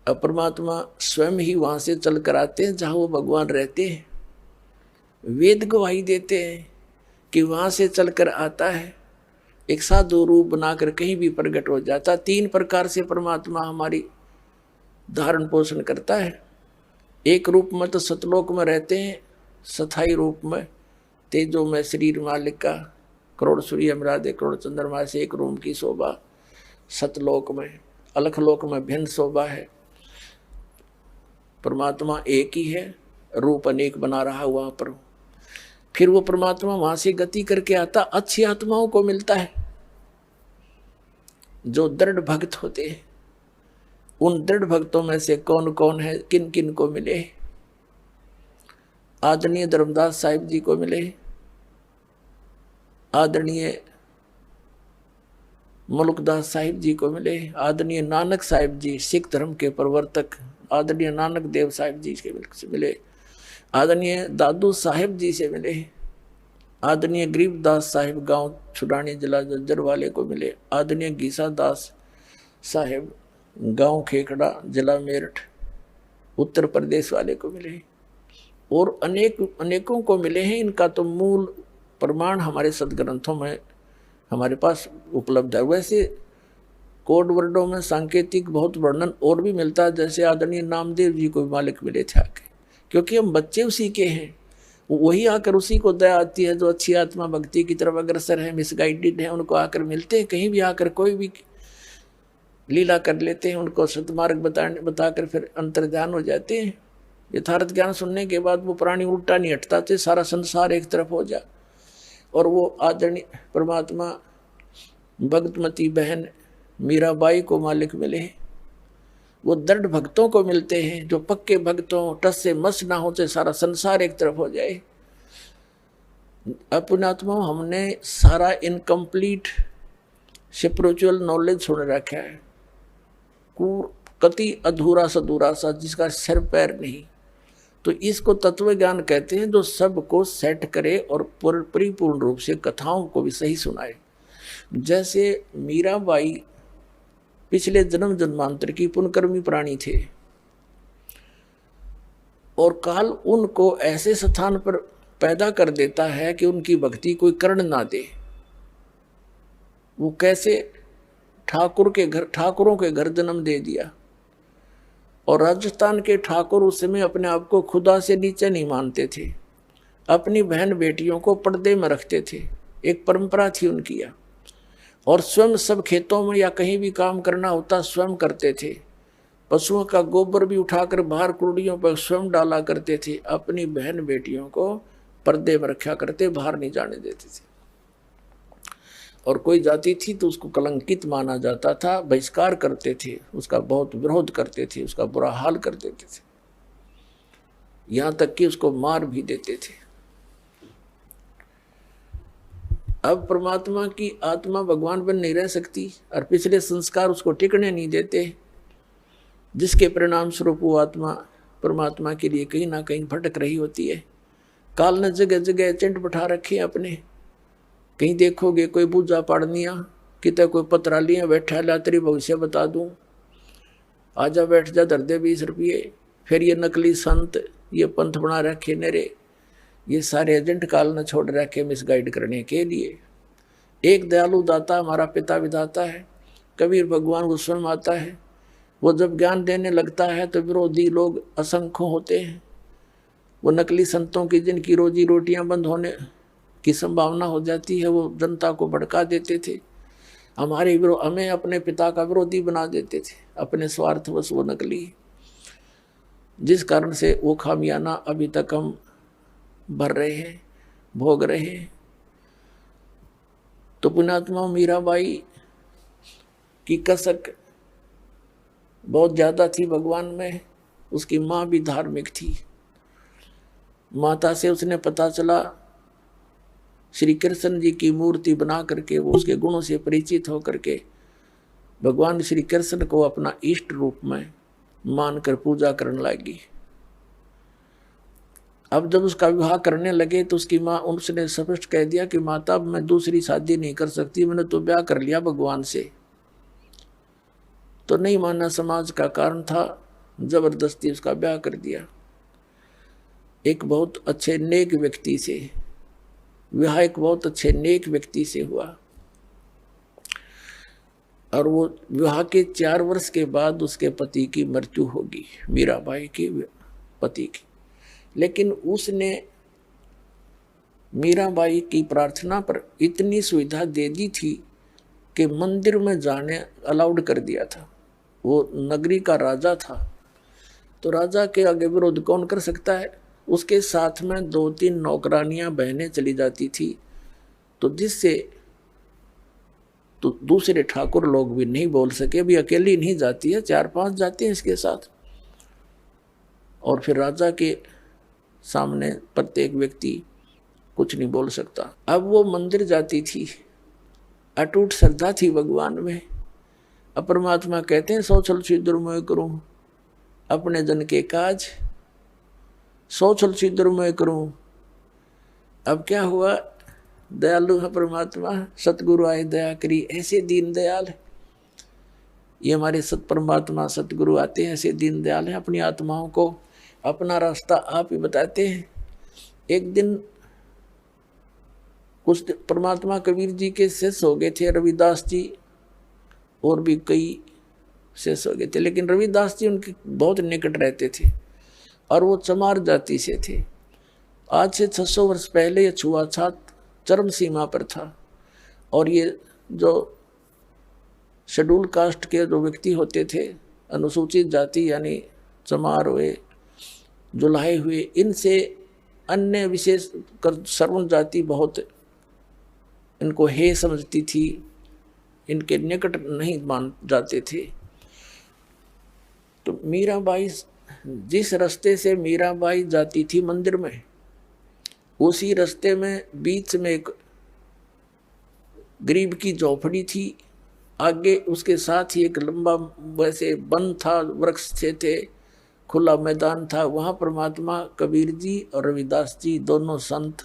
अब परमात्मा स्वयं ही वहां से चल कर आते हैं जहां वो भगवान रहते हैं। वेद गवाही देते हैं कि वहां से चलकर आता है, एक साधु रूप बनाकर कहीं भी प्रकट हो जाता। 3 प्रकार से परमात्मा हमारी धारण पोषण करता है। एक रूप में तो सतलोक में रहते हैं, स्थायी रूप में तेजो में शरीर मालिक का, करोड़ सूर्य मरादे करोड़ चंद्रमा से एक रूम की शोभा सतलोक में। अलखलोक में भिन्न शोभा है। परमात्मा एक ही है, रूप अनेक बना रहा वहां पर। फिर वो परमात्मा वहां से गति करके आता, अच्छी आत्माओं को मिलता है जो दृढ़ भक्त होते हैं। उन दृढ़ भक्तों में से कौन कौन है, किन किन को मिले? आदरणीय धर्मदास साहिब जी को मिले, आदरणीय मुल्कदास साहिब जी को मिले, आदरणीय नानक साहिब जी सिख धर्म के प्रवर्तक, आदरणीय नानक देव साहिब जी से मिले, आदरणीय दादू साहिब जी से मिले, आदरणीय गरीबदास साहिब गांव छुड़ानी जिला जज्जर वाले को मिले, आदरणीय गीसा दास साहिब गांव खेखड़ा जिला मेरठ उत्तर प्रदेश वाले को मिले, और अनेकों को मिले हैं। इनका तो मूल प्रमाण हमारे सदग्रंथों में हमारे पास उपलब्ध है। वैसे कोड वर्डों में सांकेतिक बहुत वर्णन और भी मिलता है, जैसे आदरणीय नामदेव जी को मालिक मिले थे आके, क्योंकि हम बच्चे उसी के हैं। वही आकर उसी को दया आती है जो अच्छी आत्मा भक्ति की तरफ अग्रसर है, मिसगाइडेड है, उनको आकर मिलते हैं। कहीं भी आकर कोई भी लीला कर लेते हैं, उनको सतमार्ग बताकर फिर अंतर्ध्यान हो जाते हैं। यथार्थ ज्ञान सुनने के बाद वो प्राणी उल्टा नहीं हटता थे, सारा संसार एक तरफ हो जा। और वो आदरणीय परमात्मा भगतमती बहन मीराबाई को मालिक मिले। वो दृढ़ भक्तों को मिलते हैं जो पक्के भक्तों, टस से मस ना होते, सारा संसार एक तरफ हो जाए। अपनात्मा हमने सारा इनकम्प्लीट स्पिरिचुअल नॉलेज सुन रखा है, कति अधूरा सधूरा सा जिसका सिर पैर नहीं। तो इसको तत्व ज्ञान कहते हैं, जो सबको सेट करे और परिपूर्ण रूप से कथाओं को भी सही सुनाए। जैसे मीराबाई पिछले जन्म जन्मांतर की पुण्यकर्मी प्राणी थे, और काल उनको ऐसे स्थान पर पैदा कर देता है कि उनकी भक्ति कोई कर्ण ना दे। वो कैसे ठाकुरों के घर जन्म दे दिया, और राजस्थान के ठाकुर उस समय अपने आप को खुदा से नीचे नहीं मानते थे, अपनी बहन बेटियों को पर्दे में रखते थे, एक परंपरा थी उनकी। और स्वयं सब खेतों में या कहीं भी काम करना होता स्वयं करते थे। पशुओं का गोबर भी उठाकर बाहर कुर्डियों पर स्वयं डाला करते थे। अपनी बहन बेटियों को पर्दे में रखा करते, बाहर नहीं जाने देते थे। और कोई जाति थी तो उसको कलंकित माना जाता था, बहिष्कार करते थे, उसका बहुत विरोध करते थे, उसका बुरा हाल कर देते थे, यहां तक कि उसको मार भी देते थे। अब परमात्मा की आत्मा भगवान बन नहीं रह सकती और पिछले संस्कार उसको टिकने नहीं देते, जिसके परिणाम स्वरूप वो आत्मा परमात्मा के लिए कहीं ना कहीं भटक रही होती है। काल ने जगह जगह एजेंट बैठा रखे अपने, कहीं देखोगे कोई पूजा पाड़निया, कितने कोई पत्रालियाँ बैठा ला तेरी भविष्य बता दूं, आजा बैठ जा धर दे 20 रुपये। फिर ये नकली संत, ये पंथ बना रखे नेरे, ये सारे एजेंट काल ने छोड़ रखे मिसगाइड करने के लिए। एक दयालु दाता हमारा पिता विधाता है, कबीर भगवान गोस्वामी आता है, वो जब ज्ञान देने लगता है तो विरोधी लोग असंख्य होते हैं। वो नकली संतों की जिनकी रोजी रोटियां बंद होने की संभावना हो जाती है, वो जनता को भड़का देते थे, हमें अपने पिता का विरोधी बना देते थे, अपने स्वार्थवश वो नकली, जिस कारण से वो खामियाना अभी तक हम भर रहे हैं, भोग रहे हैं। तो पुण्यात्मा मीराबाई की कसक बहुत ज़्यादा थी भगवान में। उसकी माँ भी धार्मिक थी। माता से उसने पता चला, श्री कृष्ण जी की मूर्ति बना करके वो उसके गुणों से परिचित होकर के भगवान श्री कृष्ण को अपना इष्ट रूप में मानकर पूजा करने लगी। अब जब उसका विवाह करने लगे तो उसकी माँ उसने स्पष्ट कह दिया कि माता मैं दूसरी शादी नहीं कर सकती, मैंने तो ब्याह कर लिया भगवान से। तो नहीं माना, समाज का कारण था, जबरदस्ती उसका ब्याह कर दिया। एक बहुत अच्छे नेक व्यक्ति से विवाह, एक बहुत अच्छे नेक व्यक्ति से हुआ और वो विवाह के 4 वर्ष के बाद उसके पति की मृत्यु होगी, मीराबाई के पति की। लेकिन उसने मीराबाई की प्रार्थना पर इतनी सुविधा दे दी थी कि मंदिर में जाने अलाउड कर दिया था। वो नगरी का राजा था, तो राजा के आगे विरोध कौन कर सकता है। उसके साथ में 2-3 नौकरानियां बहनें चली जाती थी, तो जिससे तो दूसरे ठाकुर लोग भी नहीं बोल सके, भी अकेली नहीं जाती है, 4-5 जाते हैं इसके साथ। और फिर राजा के सामने प्रत्येक व्यक्ति कुछ नहीं बोल सकता। अब वो मंदिर जाती थी, अटूट श्रद्धा थी भगवान में। अब परमात्मा कहते हैं सौ छल छिद्र मैं करूं अपने जन के काज, 100 छल छिद्र मैं करूं। अब क्या हुआ, दयालु है परमात्मा, सतगुरु आए दया करी, ऐसे दीन दयाल। ये हमारे सत परमात्मा सतगुरु आते हैं, ऐसे दीन दयाल हैं, अपनी आत्माओं को अपना रास्ता आप ही बताते हैं। एक दिन कुछ परमात्मा कबीर जी के शिष्य हो गए थे, रविदास जी और भी कई शिष्य हो गए थे, लेकिन रविदास जी उनके बहुत निकट रहते थे और वो चमार जाति से थे। आज से 600 वर्ष पहले ये छुआछूत चरम सीमा पर था और ये जो शेड्यूल कास्ट के जो व्यक्ति होते थे, अनुसूचित जाति यानी चमार हुए, जुलाहे हुए, इनसे अन्य विशेष कर सर्वण जाति बहुत इनको हे समझती थी, इनके निकट नहीं मान जाते थे। तो मीराबाई, जिस रास्ते से मीराबाई जाती थी मंदिर में, उसी रास्ते में बीच में एक गरीब की झोपड़ी थी, आगे उसके साथ ही एक लंबा वैसे वन था, वृक्ष थे, खुला मैदान था। वहाँ परमात्मा कबीर जी और रविदास जी दोनों संत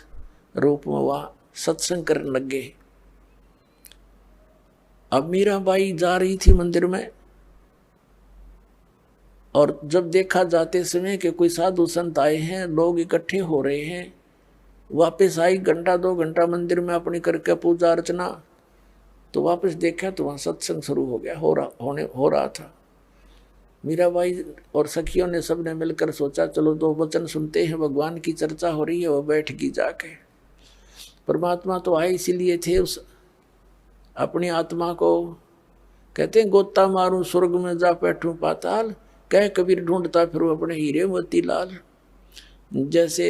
रूप में वहाँ सत्संग करने लग गए। अब मीराबाई जा रही थी मंदिर में और जब देखा जाते समय कि कोई साधु संत आए हैं, लोग इकट्ठे हो रहे हैं, वापस आई 1-2 घंटा मंदिर में अपनी करके पूजा अर्चना, तो वापस देखा तो वहाँ सत्संग शुरू हो गया, हो रहा था। मीराबाई और सखियों ने सबने मिलकर सोचा चलो 2 वचन सुनते हैं, भगवान की चर्चा हो रही है। वो बैठ गई जाके। परमात्मा तो आए इसीलिए थे, उस अपनी आत्मा को कहते हैं गोता मारूं स्वर्ग में जा बैठूं पाताल, कह कबीर ढूंढता फिर अपने हीरे मोती लाल। जैसे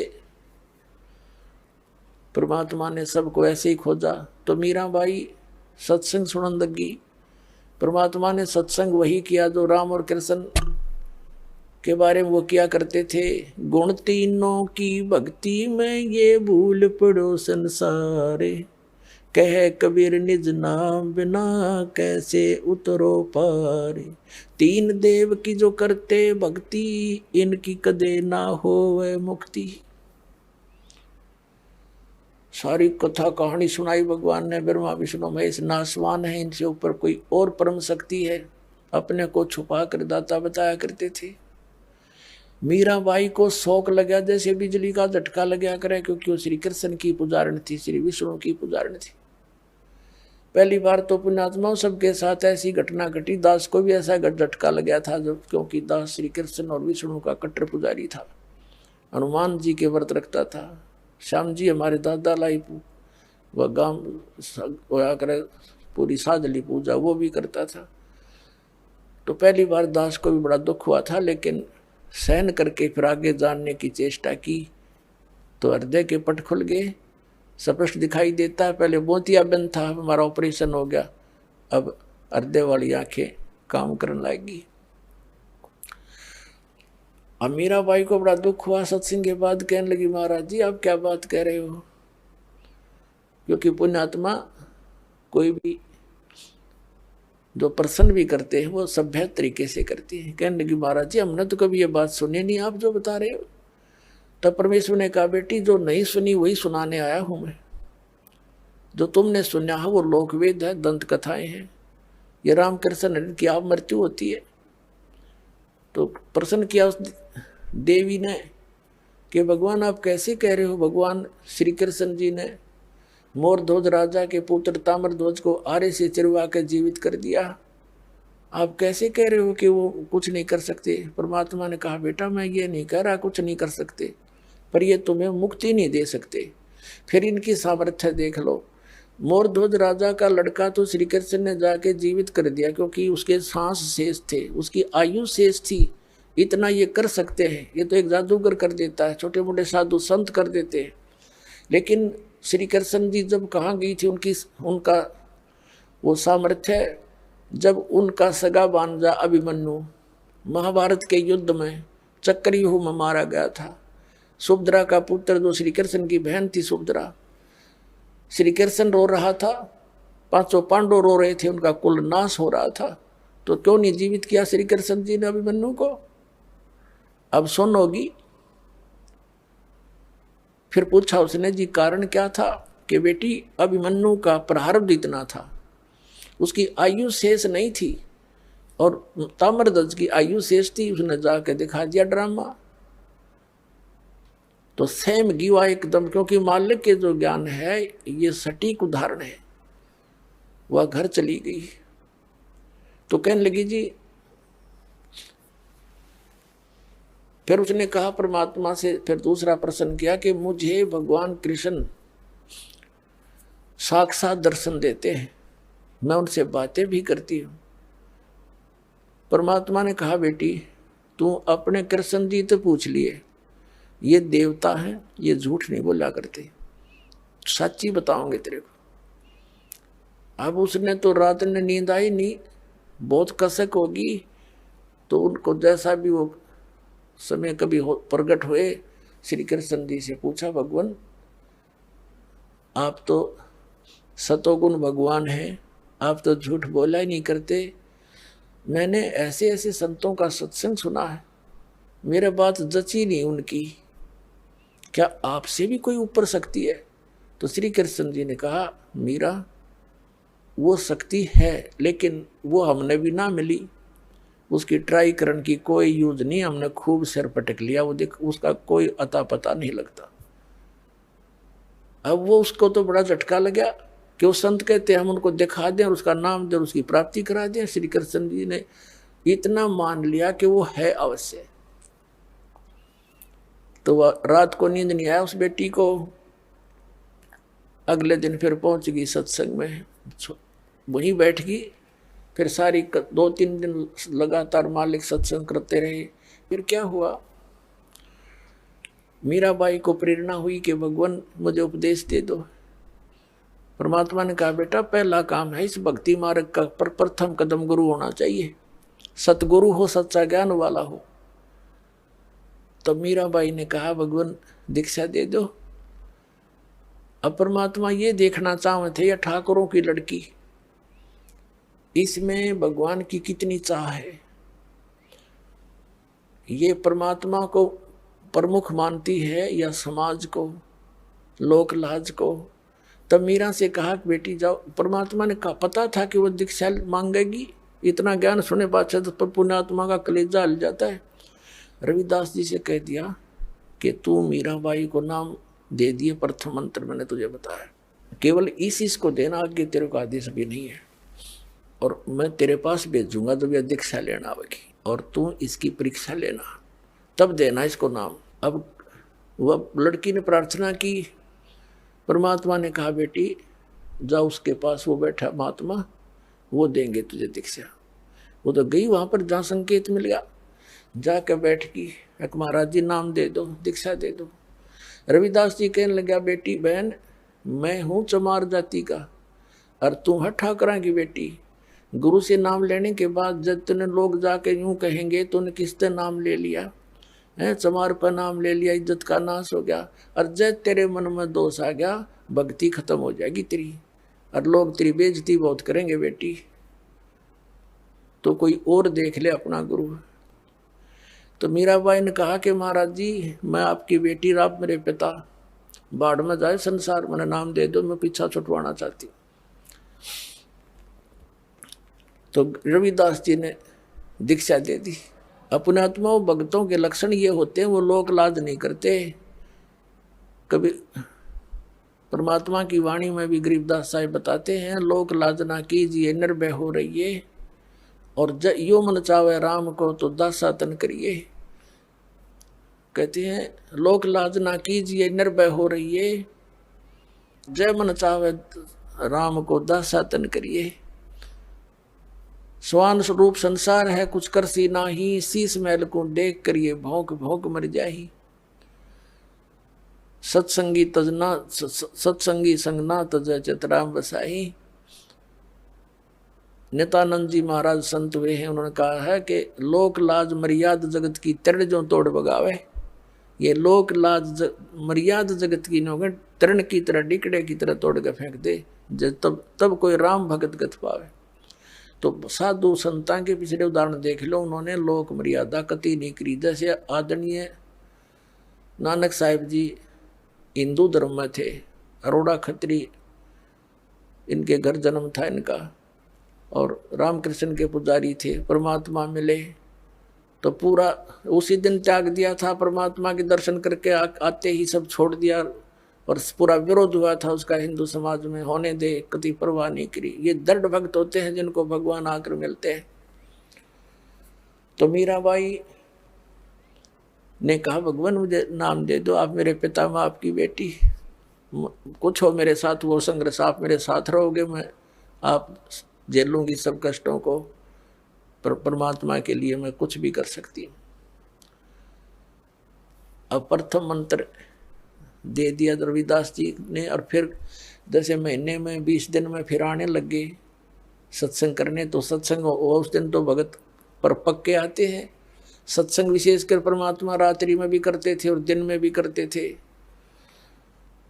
परमात्मा ने सबको ऐसे ही खोजा, तो मीराबाई सत्संग सुनन लगी। परमात्मा ने सत्संग वही किया जो राम और कृष्ण के बारे में वो किया करते थे। गुण तीनों की भक्ति में ये भूल पड़ो संसारे, कह कबीर निज नाम बिना कैसे उतरो पारे। तीन देव की जो करते भक्ति, इनकी कदे ना होवे मुक्ति। सारी कथा कहानी सुनाई भगवान ने। ब्रह्मा विष्णु महेश नासवान है, इनसे ऊपर कोई और परम शक्ति है, अपने को छुपा कर दाता बताया करते थे। मीराबाई को शौक लगा जैसे बिजली का झटका लगा करे, क्योंकि वो श्री कृष्ण की पुजारण थी, श्री विष्णु की पुजारण थी। पहली बार तो पुण्यात्माओं सबके साथ ऐसी घटना घटी। दास को भी ऐसा झटका लगा था, जब क्योंकि दास श्री कृष्ण और विष्णु का कट्टर पुजारी था, हनुमान जी के व्रत रखता था। श्याम जी हमारे दादा लाई वह गांव होया करे पूरी साधली पूजा वो भी करता था। तो पहली बार दास को भी बड़ा दुख हुआ था, लेकिन सहन करके फिर आगे जानने की चेष्टा की तो हृदय के पट खुल गए, स्पष्ट दिखाई देता है। पहले मोतिया बंद था, हमारा ऑपरेशन हो गया, अब हृदय वाली आंखें काम करने लगी। अब मीराबाई को बड़ा दुख हुआ। सत्संग के बाद कहने लगी, महाराज जी आप क्या बात कह रहे हो, क्योंकि पुण्यात्मा कोई भी जो प्रसन्न भी करते हैं वो सभ्य तरीके से करते हैं। कहने लगी, महाराज जी हमने तो कभी ये बात सुनी नहीं, आप जो बता रहे हो। तब परमेश्वर ने कहा, बेटी जो नहीं सुनी वही सुनाने आया हूं मैं। जो तुमने सुना है वो लोकवेद है, दंत कथाएं हैं, ये रामकृष्ण की आप मृत्यु होती है। तो प्रश्न किया उस देवी ने कि भगवान आप कैसे कह रहे हो। भगवान श्री कृष्ण जी ने मोरध्वज राजा के पुत्र ताम्रध्वज को आरे से चिरवा कर जीवित कर दिया, आप कैसे कह रहे हो कि वो कुछ नहीं कर सकते। परमात्मा ने कहा, बेटा मैं ये नहीं कह रहा कुछ नहीं कर सकते, पर ये तुम्हें मुक्ति नहीं दे सकते। फिर इनकी सामर्थ्य देख लो। मोरध्वज राजा का लड़का तो श्री कृष्ण ने जाके जीवित कर दिया, क्योंकि उसके सांस शेष थे, उसकी आयु शेष थी, इतना ये कर सकते हैं। ये तो एक जादूगर कर देता है, छोटे मोटे साधु संत कर देते हैं। लेकिन श्री कृष्ण जी जब कहाँ गई थी उनका वो सामर्थ्य, जब उनका सगा भांजा अभिमन्यु महाभारत के युद्ध में चक्रव्यूह में मारा गया था। सुभद्रा का पुत्र जो श्री कृष्ण की बहन थी सुभद्रा, श्री कृष्ण रो रहा था, 500 पांडव रो रहे थे, उनका कुल नाश हो रहा था, तो क्यों नहीं जीवित किया श्री कृष्ण जी ने अभिमन्यु को। अब सुनोगी। फिर पूछा उसने, जी कारण क्या था। कि बेटी अभिमन्यु का प्रारब्ध इतना था, उसकी आयु शेष नहीं थी, और ताम्रध्वज की आयु शेष थी। उसने जाके दिखा दिया ड्रामा, तो सेम गिवा एकदम, क्योंकि मालिक के जो ज्ञान है ये सटीक उदाहरण है। वह घर चली गई तो कहने लगी, जी फिर उसने कहा परमात्मा से, फिर दूसरा प्रश्न किया कि मुझे भगवान कृष्ण साक्षात दर्शन देते हैं, मैं उनसे बातें भी करती हूँ। परमात्मा ने कहा, बेटी तू अपने कृष्ण जी तो पूछ लिए, ये देवता है, ये झूठ नहीं बोला करते, सच्ची बताओगे तेरे को। अब उसने तो रात में नींद आई नहीं, बहुत कसक होगी, तो उनको जैसा भी वो समय कभी प्रकट हुए, श्री कृष्ण जी से पूछा, भगवान आप तो सतोगुण भगवान हैं, आप तो झूठ बोला ही नहीं करते। मैंने ऐसे ऐसे संतों का सत्संग सुना है, मेरे बात जची नहीं उनकी, क्या आपसे भी कोई ऊपर शक्ति है। तो श्री कृष्ण जी ने कहा, मीरा वो शक्ति है, लेकिन वो हमने भी ना मिली, उसकी ट्राई करने की कोई यूज नहीं, हमने खूब सिर पटक लिया, वो देख उसका कोई अता पता नहीं लगता। अब वो उसको तो बड़ा झटका लगा कि वो संत कहते हैं हम उनको दिखा दें और उसका नाम दें, उसकी प्राप्ति करा दें। श्री कृष्ण जी ने इतना मान लिया कि वो है अवश्य। तो वह रात को नींद नहीं आया उस बेटी को। अगले दिन फिर पहुंच गई सत्संग में, वहीं बैठ गई। फिर सारी 2-3 दिन लगातार मालिक सत्संग करते रहे। फिर क्या हुआ, मीराबाई को प्रेरणा हुई कि भगवान मुझे उपदेश दे दो। परमात्मा ने कहा बेटा पहला काम है इस भक्ति मार्ग का प्रथम कदम गुरु होना चाहिए, सतगुरु हो, सच्चा ज्ञान वाला हो। तब मीराबाई ने कहा भगवान दीक्षा दे दो। अब परमात्मा ये देखना चाहते थे, यह ठाकुरों की लड़की, इसमें भगवान की कितनी चाह है। ये परमात्मा को प्रमुख मानती है या समाज को, लोक लाज को। तब मीरा से कहा कि बेटी जाओ। परमात्मा ने कहा, पता था कि वो दीक्षा मांगेगी, इतना ज्ञान सुने पाछे तो पुण्यात्मा का कलेजा हल जाता है। रविदास जी से कह दिया कि तू मीराबाई को नाम दे दिए, प्रथम मंत्र मैंने तुझे बताया, केवल इस को देना, आगे तेरे को आदेश भी नहीं है। और मैं तेरे पास भेजूंगा जब यह दीक्षा लेना आवेगी, और तू इसकी परीक्षा लेना, तब देना इसको नाम। अब वह लड़की ने प्रार्थना की, परमात्मा ने कहा बेटी जाओ उसके पास, वो बैठा महात्मा, वो देंगे तुझे दीक्षा। वो तो गई वहां पर जहाँ संकेत मिल गया, जाकर बैठ गई, एक महाराज जी नाम दे दो, दीक्षा दे दो। रविदास जी कहने लगा बेटी बहन मैं हूँ चमार जाति का और तू है ठाकरा की बेटी। गुरु से नाम लेने के बाद जब तूने लोग जाके यूं कहेंगे तूने किससे नाम ले लिया है, चमार पर नाम ले लिया, इज्जत का नाश हो गया। और जब तेरे मन में दोष आ गया भक्ति खत्म हो जाएगी तेरी, और लोग तेरी बेइज्जती बहुत करेंगे बेटी, तो कोई और देख ले अपना गुरु। तो मीराबाई ने कहा कि महाराज जी मैं आपकी बेटी, आप मेरे पिता, बाढ़ में जाए संसार, मैंने नाम दे दो, मैं पीछा छुटवाना चाहती। तो रविदास जी ने दीक्षा दे दी। अपने आत्मा भक्तों के लक्षण ये होते हैं, वो लोक लाज नहीं करते। कभी परमात्मा की वाणी में भी गरीबदास साहिब बताते हैं, लोक लाज ना कीजिए निर्भय हो रहिए, और यो मन चावे राम को तो दासा तन करिए। कहते हैं लोक लाज ना कीजिए निर्भय हो रहिए, जय मन चावे राम को दासा तन करिए। स्वान स्वरूप संसार है कुछ कर सी नाही, शीस महल को देख करिए भौंक भौंक मर जाही। सत्संगी तजना सत्संगी संगना तज चितराम बसाही। नित्यानंद जी महाराज संत हुए हैं, उन्होंने कहा है कि लोक लाज मर्याद जगत की तृण जो तोड़ बगावे। ये लोक लाज मर्याद जगत की नोगे तृण की तरह डिकड़े की तरह तोड़ के फेंक दे, तब कोई राम भगत गत पावे। तो साधु संतां के पिछले उदाहरण देख लो, उन्होंने लोक मर्यादा कति नहीं करी। जैसे आदरणीय नानक साहिब जी हिंदू धर्म में थे, अरोड़ा खत्री इनके घर जन्म था इनका, और रामकृष्ण के पुजारी थे। परमात्मा मिले तो पूरा उसी दिन त्याग दिया था, परमात्मा के दर्शन करके आते ही सब छोड़ दिया, और पूरा विरोध हुआ था उसका हिंदू समाज में, होने दे, कति परवाह नहीं करी। ये दृढ़ भक्त होते हैं जिनको भगवान आकर मिलते हैं। तो मीराबाई ने कहा भगवान मुझे नाम दे दो, आप मेरे पिता, मैं आपकी बेटी, कुछ हो मेरे साथ वो संघर्ष, आप मेरे साथ रहोगे, मैं आप झेलूंगी सब कष्टों को, पर परमात्मा के लिए मैं कुछ भी कर सकती हूँ। अब प्रथम मंत्र दे दिया रविदास जी ने, और फिर जैसे महीने में 20 दिन में फिर आने लगे सत्संग करने। तो सत्संग उस दिन तो भगत पर पक्के आते हैं। सत्संग विशेषकर परमात्मा रात्रि में भी करते थे और दिन में भी करते थे।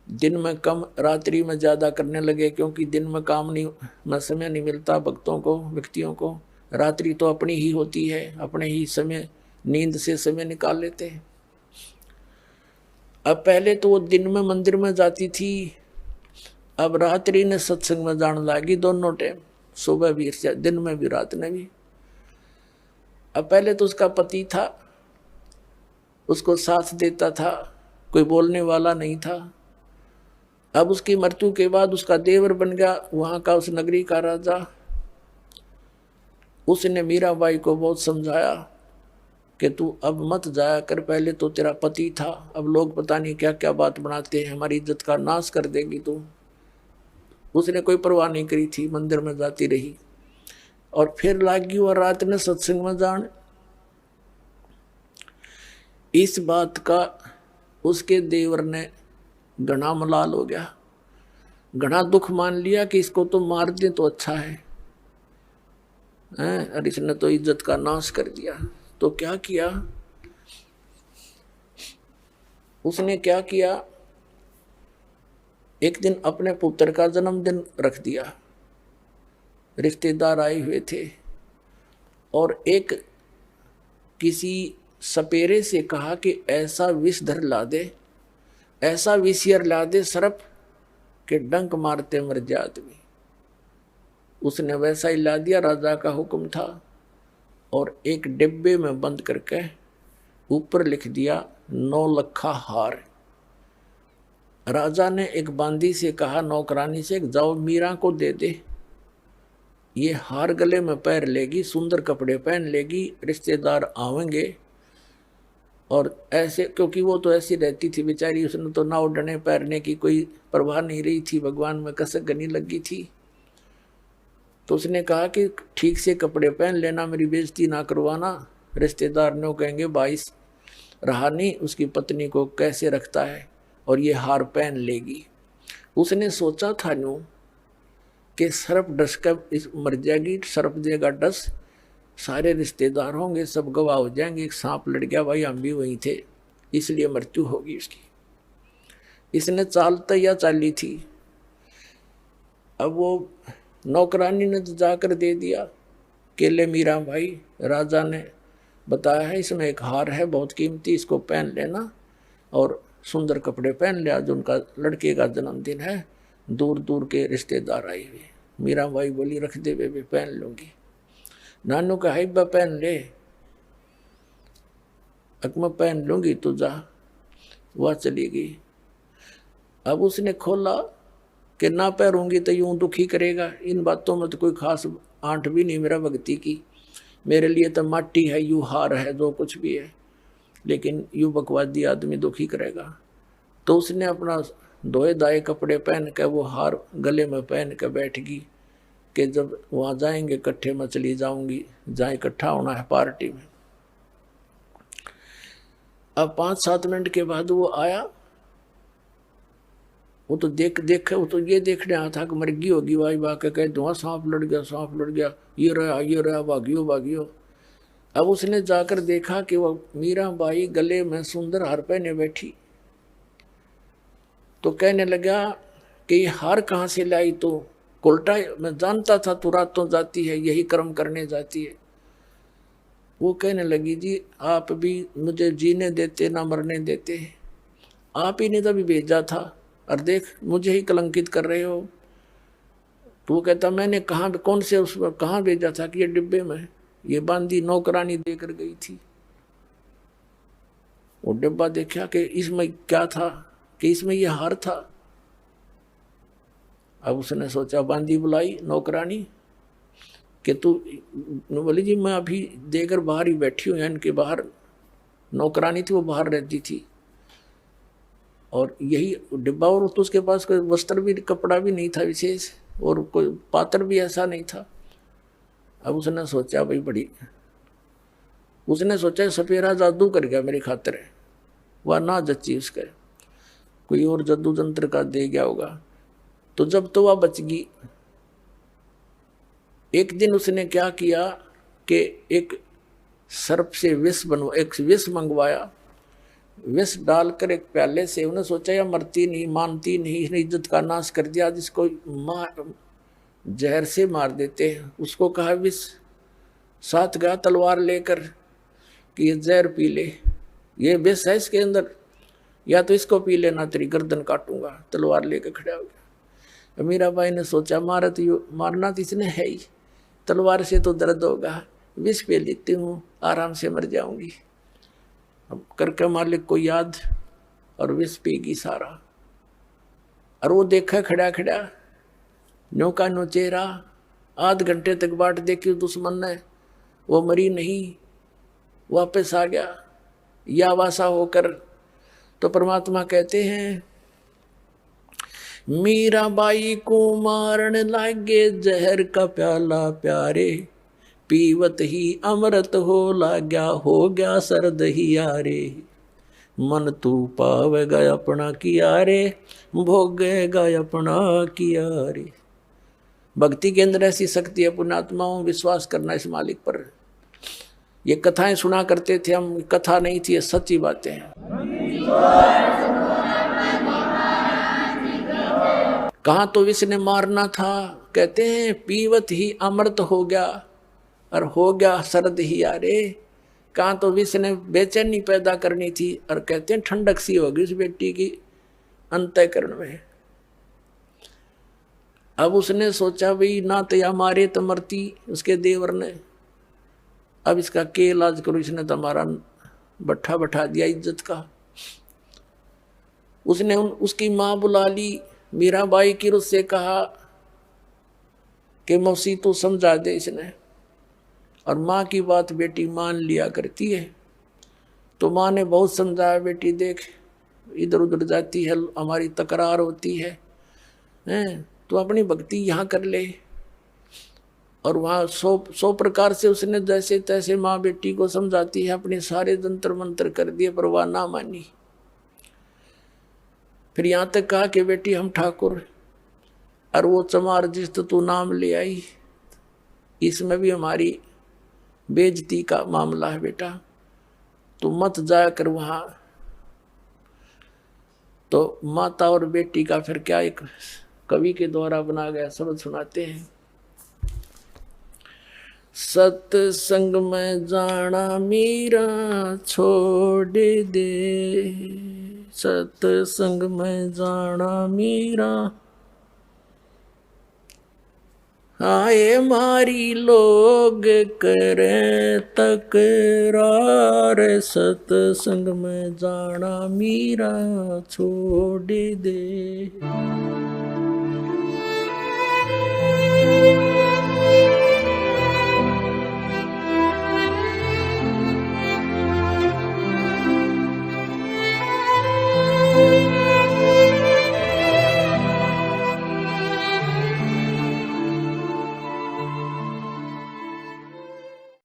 दिन में कम, रात्रि में ज़्यादा करने लगे, क्योंकि दिन में काम नहीं में समय नहीं मिलता भक्तों को, व्यक्तियों को। रात्रि तो अपनी ही होती है, अपने ही समय नींद से समय निकाल लेते हैं। अब पहले तो वो दिन में मंदिर में जाती थी, अब रात्रि ने सत्संग में जाने लगी, दोनों टाइम, सुबह भी, दिन में भी, रात में भी। अब पहले तो उसका पति था, उसको साथ देता था, कोई बोलने वाला नहीं था। अब उसकी मृत्यु के बाद उसका देवर बन गया वहां का, उस नगरी का राजा। उसने मीराबाई को बहुत समझाया कि तू अब मत जाया कर, पहले तो तेरा पति था, अब लोग पता नहीं क्या क्या बात बनाते हैं, हमारी इज्जत का नाश कर देगी तू। उसने कोई परवाह नहीं करी थी, मंदिर में जाती रही। और फिर लागी और रात ने सत्संग में जान। इस बात का उसके देवर ने घना मलाल हो गया। घना दुख मान लिया कि इसको तो मार दे तो अच्छा है, और इसने तो इज्जत का नाश कर दिया। तो क्या किया उसने, क्या किया, एक दिन अपने पुत्र का जन्मदिन रख दिया, रिश्तेदार आए हुए थे, और एक किसी सपेरे से कहा कि ऐसा विषधर ला दे, ऐसा विषयर ला दे सर्प के डंक मारते मर जाए आदमी। उसने वैसा ही ला दिया, राजा का हुक्म था, और एक डिब्बे में बंद करके ऊपर लिख दिया 9 लखा हार। राजा ने एक बांदी से कहा, नौकरानी से, जाओ मीरा को दे दे, ये हार गले में पैर लेगी, सुंदर कपड़े पहन लेगी, रिश्तेदार आवेंगे। और ऐसे, क्योंकि वो तो ऐसी रहती थी बेचारी, उसने तो ना उड़ने पैरने की कोई परवाह नहीं रही थी, भगवान में कसक गनी लगी थी। तो उसने कहा कि ठीक से कपड़े पहन लेना, मेरी बेइज्जती ना करवाना, रिश्तेदार ने कहेंगे भाई रहा नहीं उसकी पत्नी को कैसे रखता है, और ये हार पहन लेगी। उसने सोचा था न्यू कि सर्प डस कर इस मर जाएगी, सर्प देगा डस, सारे रिश्तेदार होंगे, सब गवाह हो जाएंगे, एक सांप लड़ गया, भाई हम भी वहीं थे, इसलिए मृत्यु होगी उसकी। इसने चाल तैयार चाली थी। अब वो नौकरानी ने तो जाकर दे दिया, केले मीरा भाई, राजा ने बताया है इसमें एक हार है बहुत कीमती, इसको पहन लेना, और सुंदर कपड़े पहन ले, आज उनका लड़के का जन्मदिन है, दूर दूर के रिश्तेदार आए हुए। मीरा भाई बोली रख दे बेबे, पहन लूंगी। नानू का हाइबा पहन ले, अकमा पहन लूंगी, तो जा। वह चली गई। अब उसने खोला कि ना पैरूंगी तो यूं दुखी करेगा, इन बातों में तो कोई खास आंट भी नहीं मेरा भक्ति की, मेरे लिए तो माटी है, यू हार है, जो कुछ भी है, लेकिन यू बकवादी आदमी दुखी करेगा। तो उसने अपना धोए दाए कपड़े पहन के वो हार गले में पहन के बैठ गई कि जब वहाँ जाएंगे इकट्ठे में चली जाऊंगी, जहाँ इकट्ठा होना है पार्टी में। अब 5-7 मिनट के बाद वो आया, वो तो वो तो ये देखने आया था कि मर्गी होगी, वाई वाह के कह दो सांप लड़ गया, सांप लड़ गया, ये रहा, भागियो भागियो। अब उसने जाकर देखा कि वो मीरा बाई गले में सुंदर हार पहने बैठी। तो कहने लगा कि ये हार कहाँ से लाई, तो कोल्टा मैं जानता था तू रातों जाती है, यही कर्म करने जाती है। वो कहने लगी जी आप भी मुझे जीने देते ना मरने देते, आप ही ने तभी भेजा था, और देख मुझे ही कलंकित कर रहे हो। तो वो कहता मैंने कहाँ, कौन से उसमें कहाँ भेजा था, कि ये डिब्बे में, ये बांदी नौकरानी देकर गई थी। वो डिब्बा देखा कि इसमें क्या था, कि इसमें ये हार था। अब उसने सोचा, बांदी बुलाई नौकरानी कि तू, बोली जी मैं अभी देकर बाहर ही बैठी हूँ, इनके बाहर नौकरानी थी, वो बाहर रहती थी, और यही डिब्बा, और तो उसके पास कोई वस्त्र भी, कपड़ा भी नहीं था विशेष, और कोई पात्र भी ऐसा नहीं था। अब उसने सोचा भाई बड़ी, उसने सोचा सपेरा जादू कर गया मेरी खातिर, वह ना जच्ची उसके, कोई और जादू जंत्र का दे गया होगा। तो जब तो वह बच गई। एक दिन उसने क्या किया कि एक सर्प से एक विष मंगवाया, विष डालकर एक प्याले से, उन्हें सोचा या मरती नहीं, मानती नहीं, इसने इज्जत का नाश कर दिया, जिसको जहर से मार देते हैं। उसको कहा विष, साथ गया तलवार लेकर कि ये जहर पी ले, ये विष है इसके अंदर, या तो इसको पी लेना तेरी गर्दन काटूंगा। तलवार लेकर खड़ा हो गया। मीराबाई ने सोचा मारना तो इसने है ही, तलवार से तो दर्द होगा, विष पे लेती हूँ, आराम से मर जाऊंगी। अब करके मालिक को याद, और विष पीगी सारा। और वो देखा खड़ा खड़ा न्यो का नो चेहरा, 8 घंटे तक बाट देखी दुश्मन ने, वो मरी नहीं, वापस आ गया या वासा होकर। तो परमात्मा कहते हैं मीराबाई को मारन लागे जहर का प्याला प्यारे, पीवत ही अमृत हो लाग्या, हो गया सर्द ही यारे। मन तू पावेगा अपना किया रे, भोगेगा अपना किया रे। भक्ति के अंदर ऐसी शक्ति है, पुण्यात्माओं विश्वास करना इस मालिक पर। ये कथाएं सुना करते थे हम, कथा नहीं थी, ये सच्ची बातें हैं। कहाँ तो विष ने मारना था, कहते हैं पीवत ही अमृत हो गया और हो गया शरद ही यारे। कहाँ तो विष ने बेचैनी पैदा करनी थी और कहते हैं ठंडक सी होगी उस बेटी की अंतःकरण में। अब उसने सोचा भाई ना तो या मारे तो मरती उसके देवर ने, अब इसका के इलाज करो, इसने तो हमारा बट्ठा बैठा दिया इज्जत का। उसने उसकी माँ बुला ली, मीराबाई की उससे कहा कि मौसी तू समझा दे इसने। और माँ की बात बेटी मान लिया करती है। तो माँ ने बहुत समझाया, बेटी देख इधर उधर जाती है, हमारी तकरार होती है, तो अपनी भक्ति यहाँ कर ले। और वहाँ सौ प्रकार से उसने जैसे तैसे माँ बेटी को समझाती है, अपने सारे जंतर मंत्र कर दिए पर वह ना मानी। फिर यहाँ तक कहा कि बेटी हम ठाकुर, और वो चमार जिस तो तू नाम ले आई, इसमें भी हमारी बेइज्जती का मामला है बेटा, तू मत जाया कर वहाँ। तो माता और बेटी का फिर क्या एक कवि के द्वारा बना गया शब्द सुनाते हैं। सत्संग में जाना मीरा छोड़ दे, सत्संग में जाना मीरा, आए मारी लोग करे तकरार, सत्संग में जाना मीरा छोड़ दे।